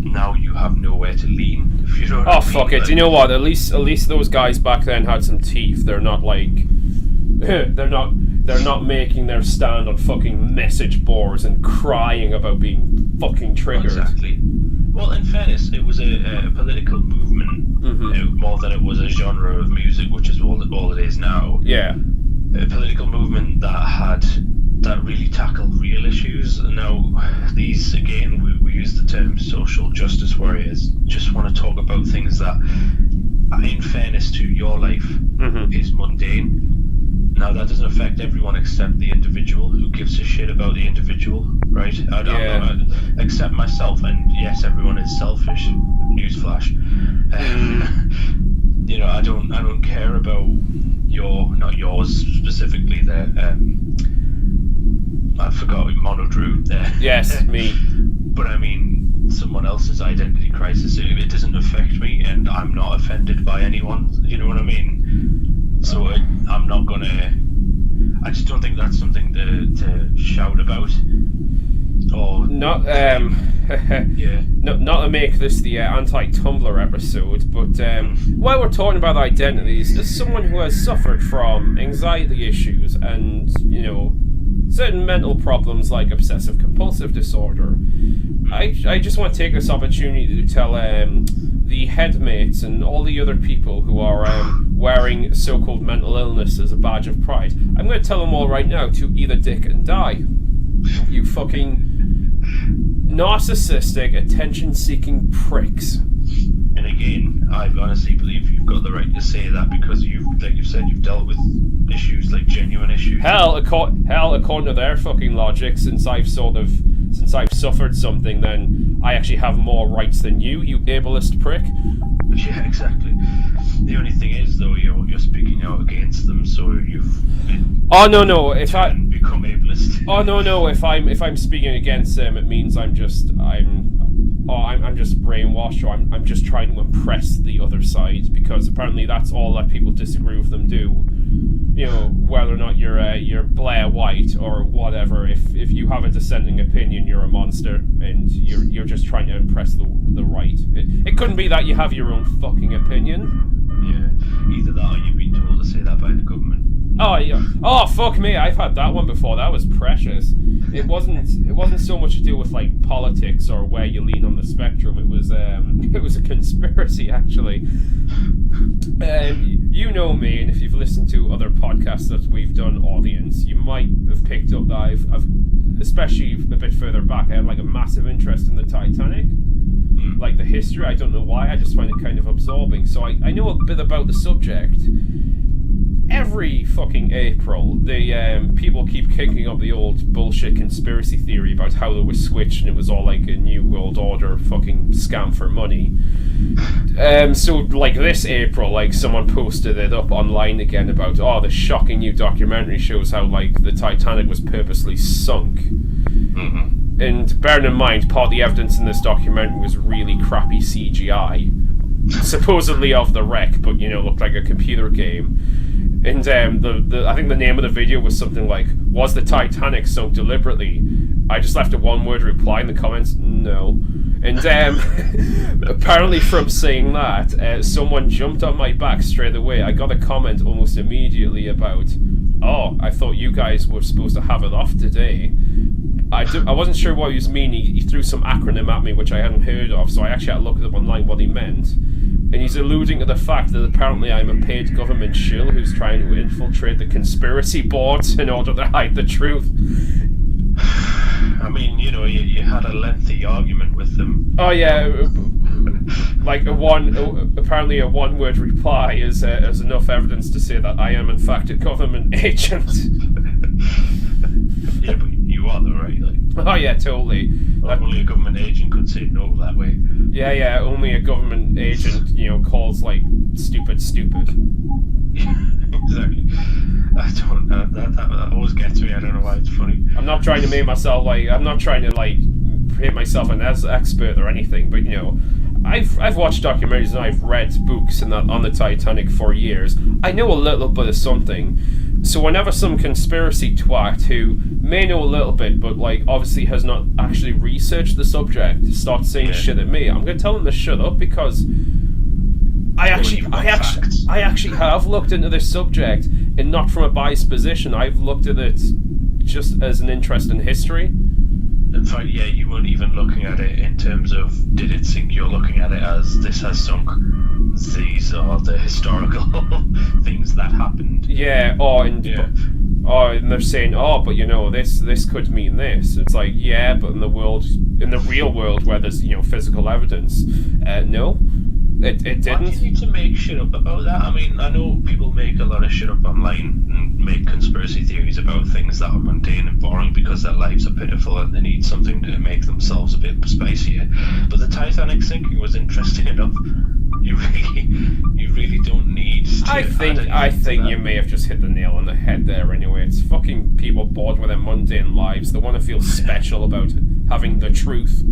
Now you have nowhere to lean. If you don't. Oh, fuck it. Like, do you know what? At least those guys back then had some teeth. They're not like... They're not making their stand on fucking message boards and crying about being fucking triggered. Exactly. Well, in fairness, it was a political movement more than it was a genre of music, which is all it is now. Yeah. A political movement that really tackled real issues. Now, these, again, we use the term social justice warriors, just want to talk about things that, in fairness to your life, is mundane. Now, that doesn't affect everyone except the individual. Who gives a shit about the individual, right? I don't except myself, and yes, everyone is selfish. Newsflash. I don't care about not yours specifically there. I forgot MonoDrew there. Yes, me. But I mean, someone else's identity crisis. It doesn't affect me, and I'm not offended by anyone. You know what I mean? So I'm not gonna. I just don't think that's something to shout about. Or not. Yeah. Not to make this the anti-Tumblr episode, but while we're talking about identities, as someone who has suffered from anxiety issues and certain mental problems like obsessive compulsive disorder, I just want to take this opportunity to tell the headmates and all the other people who are wearing so-called mental illness as a badge of pride. I'm going to tell them all right now to eat a dick and die. You fucking narcissistic, attention-seeking pricks. And again, I honestly believe you've got the right to say that because like you said, you've dealt with issues, like genuine issues. Hell, according to their fucking logic, since I've suffered something, then I actually have more rights than you ableist prick. Yeah, exactly. The only thing is, though, you're speaking out against them, so you've been become ableist. Oh no! If I'm speaking against them, it means I'm oh, I'm just brainwashed, or I'm just trying to impress the other side, because apparently that's all that people disagree with them do. You know, whether or not you're Blair White or whatever, if you have a dissenting opinion, you're a monster, and you're just trying to impress the right. It couldn't be that you have your own fucking opinion. Yeah, either that or you've been told to say that by the government. Oh yeah. Oh fuck me! I've had that one before. That was precious. It wasn't so much to do with like politics or where you lean on the spectrum. It was a conspiracy actually. You know me, and if you've listened to other podcasts that we've done, audience, you might have picked up that I've especially a bit further back, I had like a massive interest in the Titanic. Like the history, I don't know why, I just find it kind of absorbing. So I know a bit about the subject. Every fucking April, the people keep kicking up the old bullshit conspiracy theory about how they were switched and it was all like a New World Order fucking scam for money. So like this April, like someone posted it up online again about, oh, the shocking new documentary shows how like the Titanic was purposely sunk. Mm-hmm. And bearing in mind, part of the evidence in this documentary was really crappy CGI, supposedly of the wreck, but you know, looked like a computer game. And I think the name of the video was something like, was the Titanic sunk deliberately? I just left a one-word reply in the comments, no. And apparently from saying that, someone jumped on my back straight away. I got a comment almost immediately about, oh, I thought you guys were supposed to have it off today. I wasn't sure what he was meaning. He threw some acronym at me which I hadn't heard of, so I actually had to look it up online what he meant. And he's alluding to the fact that apparently I'm a paid government shill who's trying to infiltrate the conspiracy boards in order to hide the truth. I mean, you know, you had a lengthy argument with them. Oh yeah, like apparently a one-word reply is enough evidence to say that I am in fact a government agent. Yeah, but you are though, right? Like, oh yeah, totally. Only a government agent could say no that way. Yeah, only a government agent, you know, calls like stupid. Exactly. I don't know, that always gets me. I don't know why it's funny. I'm not trying to make myself I'm not trying to create myself an expert or anything, but you know, I've watched documentaries and I've read books and that on the Titanic for years. I know a little bit of something. So whenever some conspiracy twat who may know a little bit, but like obviously has not actually researched the subject, starts saying shit at me, I'm gonna tell them to shut up, because I actually have looked into this subject, and not from a biased position. I've looked at it just as an interest in history. In fact, yeah, you weren't even looking at it in terms of did it sink. You're looking at it as this has sunk. These are the historical things that happened. Yeah. And they're saying, oh, but you know, this could mean this. It's like, yeah, but in the real world where there's, you know, physical evidence, no. It didn't. Why do you need to make shit up about that? I mean, I know people make a lot of shit up online and make conspiracy theories about things that are mundane and boring because their lives are pitiful and they need something to make themselves a bit spicier. But the Titanic sinking was interesting enough. You really don't need to. I think you may have just hit the nail on the head there anyway. It's fucking people bored with their mundane lives. They want to feel special about having the truth.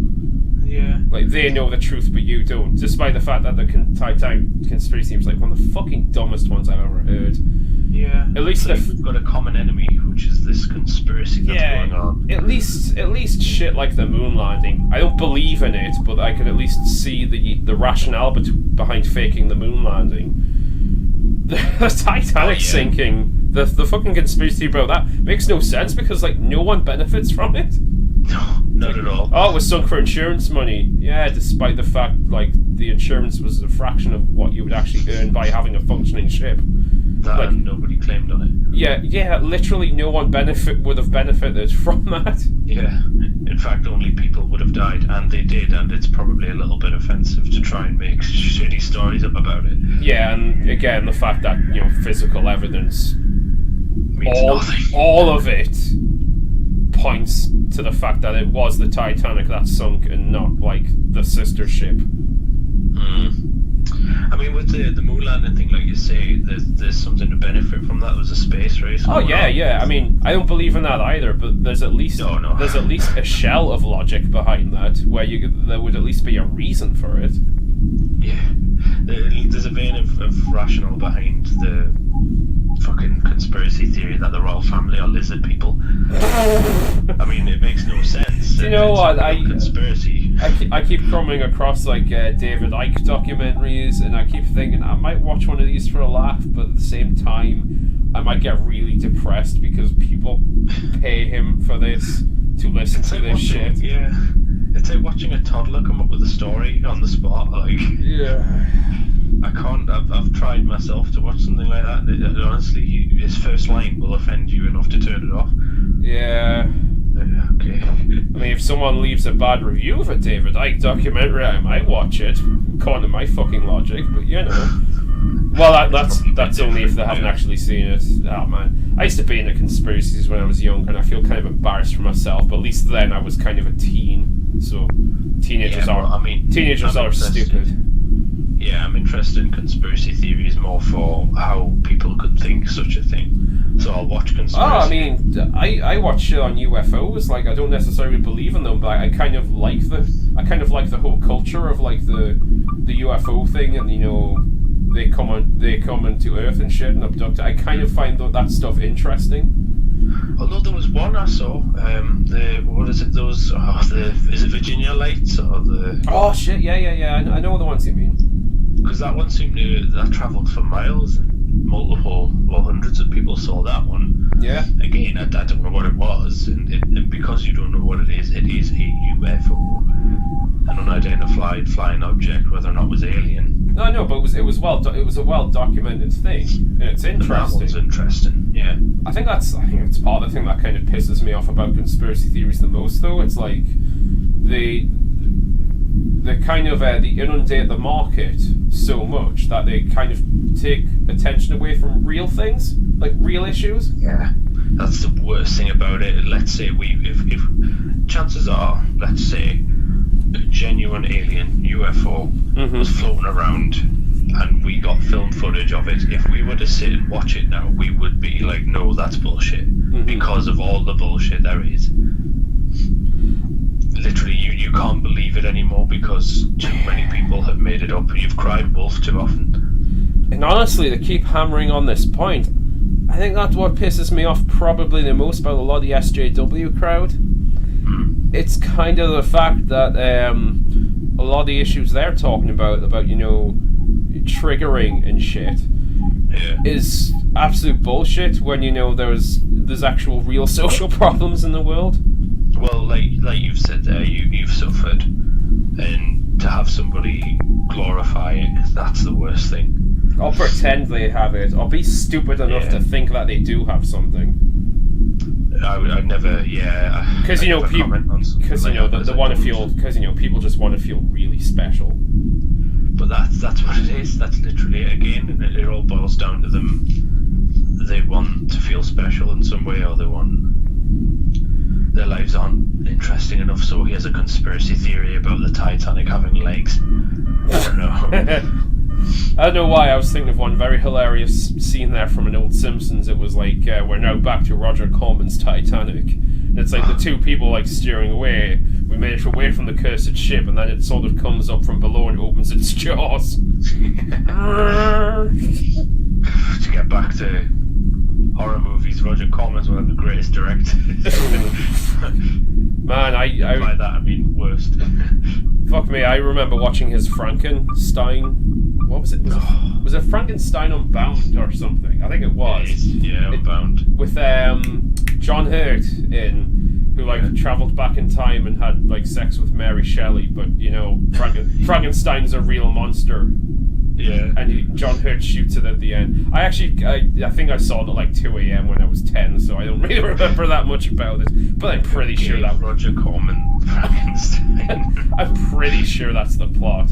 Yeah. Like, they know the truth, but you don't. Despite the fact that the Titanic conspiracy was like one of the fucking dumbest ones I've ever heard. Yeah. At least we've got a common enemy, which is this conspiracy that's going on. At least shit like the moon landing. I don't believe in it, but I can at least see the rationale behind faking the moon landing. The Titanic sinking, the fucking conspiracy about that makes no sense, because like no one benefits from it. No, not at all. Oh, it was sunk for insurance money. Yeah, despite the fact like the insurance was a fraction of what you would actually earn by having a functioning ship. That nobody claimed on it. Yeah, literally no one would have benefited from that. Yeah, in fact only people would have died, and they did, and it's probably a little bit offensive to try and make shitty stories up about it. Yeah, and again the fact that, you know, physical evidence means nothing. All of it points to the fact that it was the Titanic that sunk and not like the sister ship. I mean, with the moon landing thing, like you say, there's something to benefit from that. There was a space race. Oh yeah. I mean, I don't believe in that either, but there's at least there's at least a shell of logic behind that, where there would at least be a reason for it. Yeah, there's a vein of rational behind the fucking conspiracy theory that the royal family are lizard people. I mean, it makes no sense. Do you know what? Conspiracy. I keep coming across like David Icke documentaries, and I keep thinking I might watch one of these for a laugh, but at the same time, I might get really depressed because people pay him for this to listen to this shit. Yeah, it's like watching a toddler come up with a story on the spot. Like, yeah. I can't. I've tried myself to watch something like that, and honestly, his first line will offend you enough to turn it off. Yeah. Okay. I mean, if someone leaves a bad review of a David Icke documentary, I might watch it, according to my fucking logic. But you know, well, that's only if they haven't actually seen it. Oh man, I used to be into conspiracies when I was younger, and I feel kind of embarrassed for myself. But at least then I was kind of a teen, so teenagers are stupid. Yeah, I'm interested in conspiracy theories more for how people could think such a thing. So I'll watch conspiracy. Oh, I mean, I watch shit on UFOs. Like, I don't necessarily believe in them, but I kind of like the whole culture of like the UFO thing, and you know, they come into Earth and shit and abduct. I kind of find that stuff interesting. Although there was one I saw, is it Virginia Lights or the? Oh shit! Yeah. I know the ones you mean. Because that one seemed that travelled for miles, and hundreds of people saw that one. Yeah. Again, I don't know what it was, and because you don't know what it is a UFO, an unidentified flying object, whether or not it was alien. No, but it was a well documented thing, and it's interesting. That one's interesting, yeah. I think it's part of the thing that kind of pisses me off about conspiracy theories the most, though. It's like they kind of they inundate the market so much that they kind of take attention away from real things, like real issues. Yeah, that's the worst thing about it. Let's say if chances are, let's say, a genuine alien UFO was floating around and we got film footage of it, if we were to sit and watch it now, we would be like, no, that's bullshit, because of all the bullshit there is. Literally, you can't believe it anymore because too many people have made it up. You've cried wolf too often. And honestly, to keep hammering on this point, I think that's what pisses me off probably the most about a lot of the SJW crowd. It's kind of the fact that a lot of the issues they're talking about, you know, triggering and shit, is absolute bullshit when, you know, there's actual real social problems in the world. Well, like you've said there, you've suffered, and to have somebody glorify it, that's the worst thing. Or pretend they have it, or be stupid enough to think that they do have something. I'd never, because you know people, because you know they want to feel, because you know people just want to feel really special. But that's what it is. That's literally it again, and it all boils down to them. They want to feel special in some way, or they want their lives aren't interesting enough. So here's a conspiracy theory about the Titanic having legs. I don't know. I don't know why, I was thinking of one very hilarious scene there from an old Simpsons. It was like, we're now back to Roger Corman's Titanic. And it's like the two people like steering away. We made it away from the cursed ship, and then it sort of comes up from below and opens its jaws. To get back to horror movies, Roger Corman's one of the greatest directors. Man, by that I mean worst. Fuck me, I remember watching his Frankenstein. What was it? Was it Frankenstein Unbound or something? I think it was. Unbound. With John Hurt in, who like travelled back in time and had like sex with Mary Shelley, but you know, Frankenstein's a real monster. Yeah. And John Hurt shoots it at the end. I think I saw it at like 2 a.m. when I was 10, so I don't really remember that much about it. But I'm pretty sure that Roger Corman Frankenstein. I'm pretty sure that's the plot.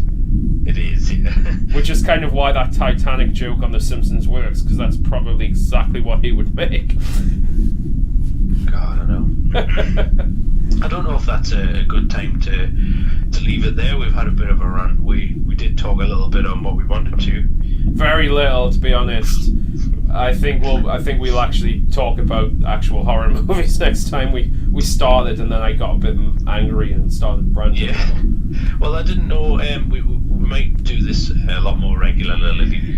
It is, yeah. Which is kind of why that Titanic joke on The Simpsons works, because that's probably exactly what he would make. God, I don't know. I don't know if that's a good time to leave it there. We've had a bit of a rant. We did talk a little bit on what we wanted to. Very little, to be honest. I think we'll actually talk about actual horror movies next time. We started, and then I got a bit angry and started ranting. Yeah. Well, I didn't know. We might do this a lot more regularly.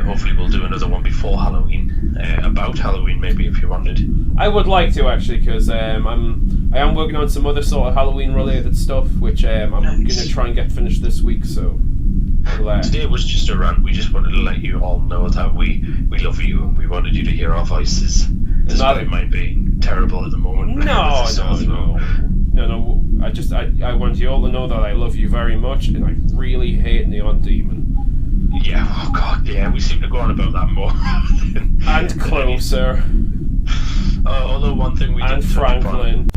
Hopefully, we'll do another one before Halloween. About Halloween, maybe, if you wanted. I would like to, actually, because I am working on some other sort of Halloween related stuff, which I'm going to try and get finished this week. So today was just a rant. We just wanted to let you all know that we love you and we wanted you to hear our voices, despite mine being terrible at the moment. No. I want you all to know that I love you very much, and I really hate Neon Demon. Yeah, oh god, yeah, we seem to go on about that more. And Closer. Although one thing we and did Franklin.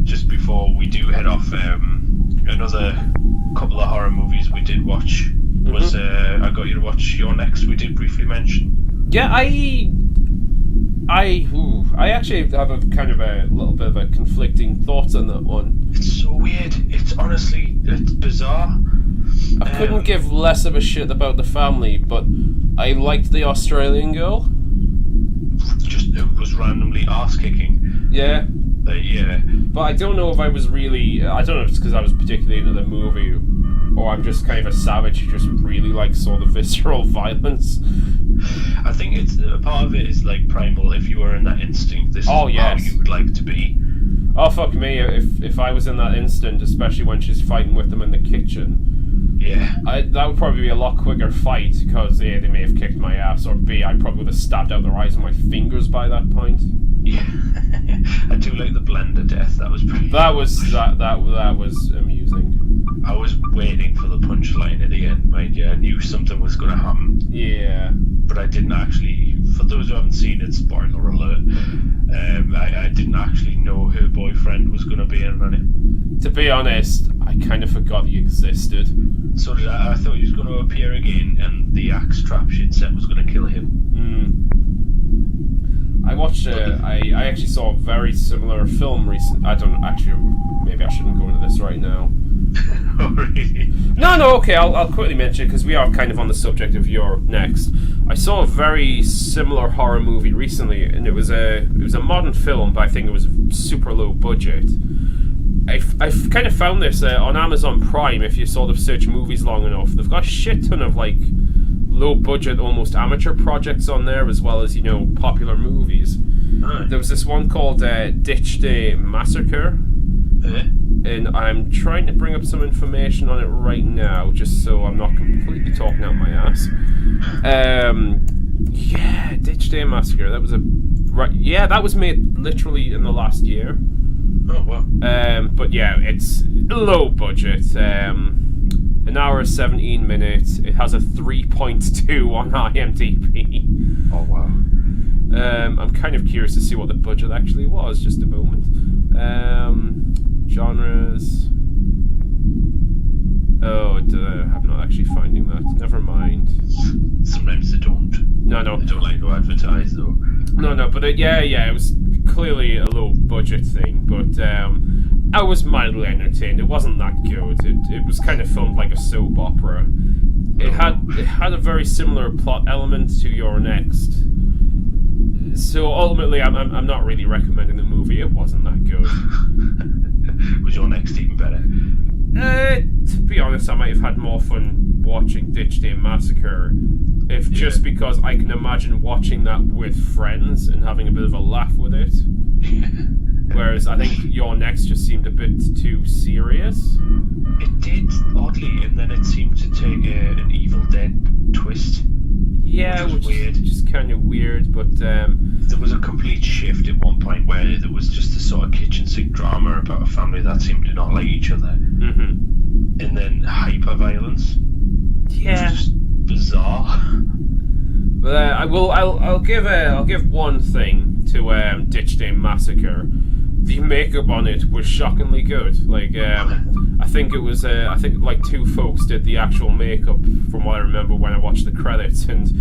Just before we do head off, another couple of horror movies we did watch was I got you to watch Your Next. We did briefly mention. Yeah, I actually have a kind of a little bit of a conflicting thoughts on that one. It's so weird. It's bizarre. I couldn't give less of a shit about the family, but I liked the Australian girl. It was randomly arse kicking. Yeah. Yeah. But I don't know if I was really... I don't know if it's because I was particularly into the movie, or I'm just kind of a savage who just really likes all the visceral violence. I think it's part of it is like primal. If you were in that instinct, this is how you would like to be. Oh, fuck me. If I was in that instant, especially when she's fighting with them in the kitchen... Yeah. That would probably be a lot quicker fight, because A, they may have kicked my ass, or B, I probably would have stabbed out their eyes with my fingers by that point. Yeah. I do like the blender death. That was pretty... That was amusing. I was waiting for the punchline at the end, mind you. I knew something was going to happen. Yeah. But I didn't actually... For those who haven't seen it, spoiler alert, I didn't actually know her boyfriend was going to be in on it. To be honest, I kind of forgot he existed. So did I. I thought he was going to appear again, and the axe trap she'd set was going to kill him. I watched. I actually saw a very similar film recently. I don't actually. Maybe I shouldn't go into this right now. Oh really? No. Okay, I'll quickly mention it because we are kind of on the subject of Your Next. I saw a very similar horror movie recently, and it was a modern film, but I think it was super low budget. I've kind of found this on Amazon Prime. If you sort of search movies long enough, they've got a shit ton of like low budget, almost amateur projects on there, as well as popular movies. There was this one called Ditch Day Massacre, and I'm trying to bring up some information on it right now, just so I'm not completely talking out my ass. Yeah, Ditch Day Massacre. That was that was made literally in the last year. Oh wow. But yeah, it's low budget. An hour 17 minutes. It has a 3.2 on IMDb. Oh wow. I'm kind of curious to see what the budget actually was. Just a moment. Genres. Oh, I'm not actually finding that. Never mind. Sometimes they don't. No. They don't like to advertise though. No. But it was clearly a low budget thing. But I was mildly entertained. It wasn't that good. It was kind of filmed like a soap opera. It had a very similar plot element to Your Next. So ultimately, I'm not really recommending the movie. It wasn't that good. Was Your Next even better? To be honest, I might have had more fun watching Ditch Day Massacre, just because I can imagine watching that with friends and having a bit of a laugh with it. Whereas I think Your Next just seemed a bit too serious. It did, oddly, and then it seemed to take an Evil Dead twist. Yeah, which weird. Just kind of weird, but there was a complete shift at one point where there was just a sort of kitchen sink drama about a family that seemed to not like each other, and then hyper violence. Yeah, which was just bizarre. But I'll give one thing to Ditch Day Massacre. The makeup on it was shockingly good. Like I think like two folks did the actual makeup from what I remember when I watched the credits, and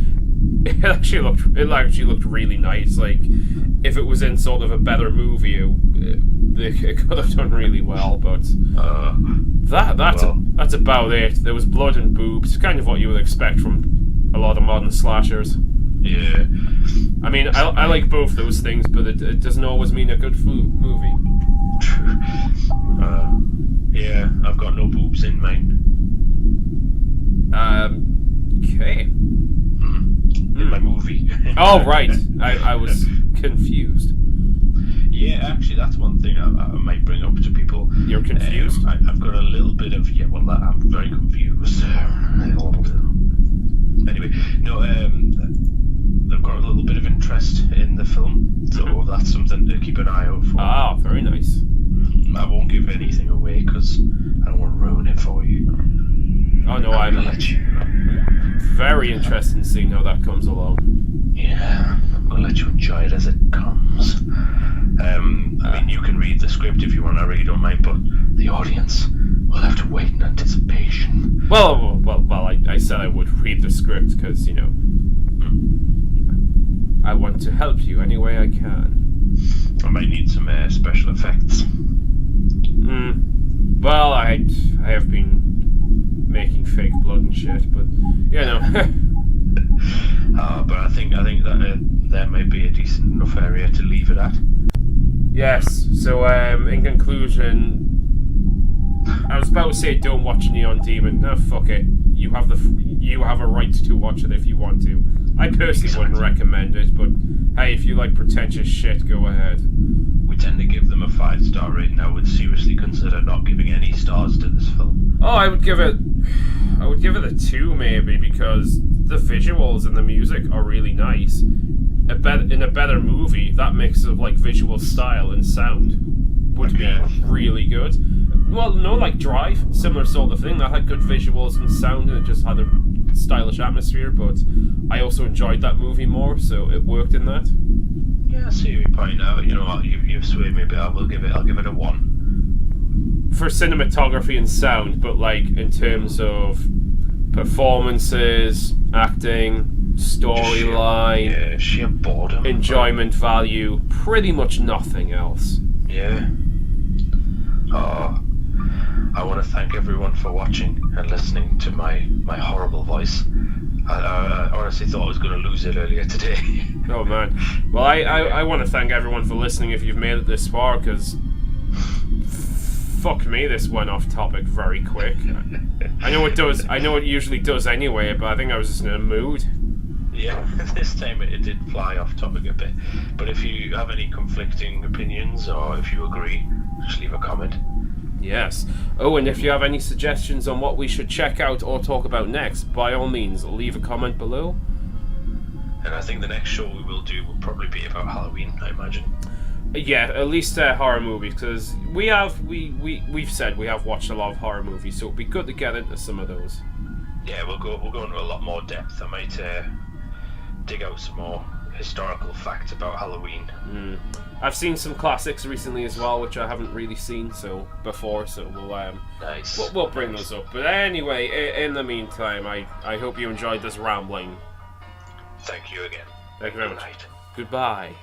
it actually looked really nice. Like, if it was in sort of a better movie, it could have done really well. But that's about it. There was blood and boobs, kind of what you would expect from a lot of modern slashers. Yeah. I mean, I like both those things, but it doesn't always mean a good movie. True. Yeah, I've got no boobs in mine. Okay. In my movie. Oh, right. I was confused. Yeah, actually, that's one thing I might bring up to people. You're confused? I've got a little bit of I'm very confused. Anyway, no, I've got a little bit of interest in the film, so that's something to keep an eye out for. Ah, very nice. I won't give anything away because I don't want to ruin it for you. Oh no, I'm very interested in seeing how that comes along. Yeah, I'm gonna let you enjoy it as it comes. I mean, you can read the script if you want. I really don't mind, but the audience will have to wait in anticipation. Well, I said I would read the script because, you know, I want to help you any way I can. I might need some special effects. Well, I have been making fake blood and shit, but you know. But I think that there might be a decent enough area to leave it at. Yes. So, in conclusion, I was about to say don't watch Neon Demon. No, fuck it. You have a right to watch it if you want to. I personally wouldn't recommend it, but hey, if you like pretentious shit, go ahead. We tend to give them a 5-star rating. I would seriously consider not giving any stars to this film. Oh, I would give it a 2 maybe, because the visuals and the music are really nice. In a better movie, that mix of like visual style and sound would be really good. Well, no, like Drive, similar sort of thing. That had good visuals and sound, and it just had a stylish atmosphere. But I also enjoyed that movie more, so it worked in that. Yeah, I see your point now. You know what? You've swayed me a bit. I'll give it a 1 for cinematography and sound. But like in terms of performances, acting, storyline, sheer boredom, enjoyment value, pretty much nothing else. Yeah. I want to thank everyone for watching and listening to my horrible voice. I honestly thought I was going to lose it earlier today. Oh man. Well, I want to thank everyone for listening if you've made it this far, because fuck me, this went off topic very quick. I know it does. I know it usually does anyway, but I think I was just in a mood. Yeah, this time it did fly off topic a bit. But if you have any conflicting opinions, or if you agree, just leave a comment. Yes. Oh, and if you have any suggestions on what we should check out or talk about next, by all means, leave a comment below. And I think the next show we will do will probably be about Halloween, I imagine. Yeah, at least horror movies, because we've said we have watched a lot of horror movies, so it'd be good to get into some of those. Yeah, we'll go into a lot more depth. I might dig out some more historical facts about Halloween. I've seen some classics recently as well, which I haven't really seen before, so we'll bring those up. But anyway, in the meantime, I hope you enjoyed this rambling. Thank you again. Thank you very much. Goodbye.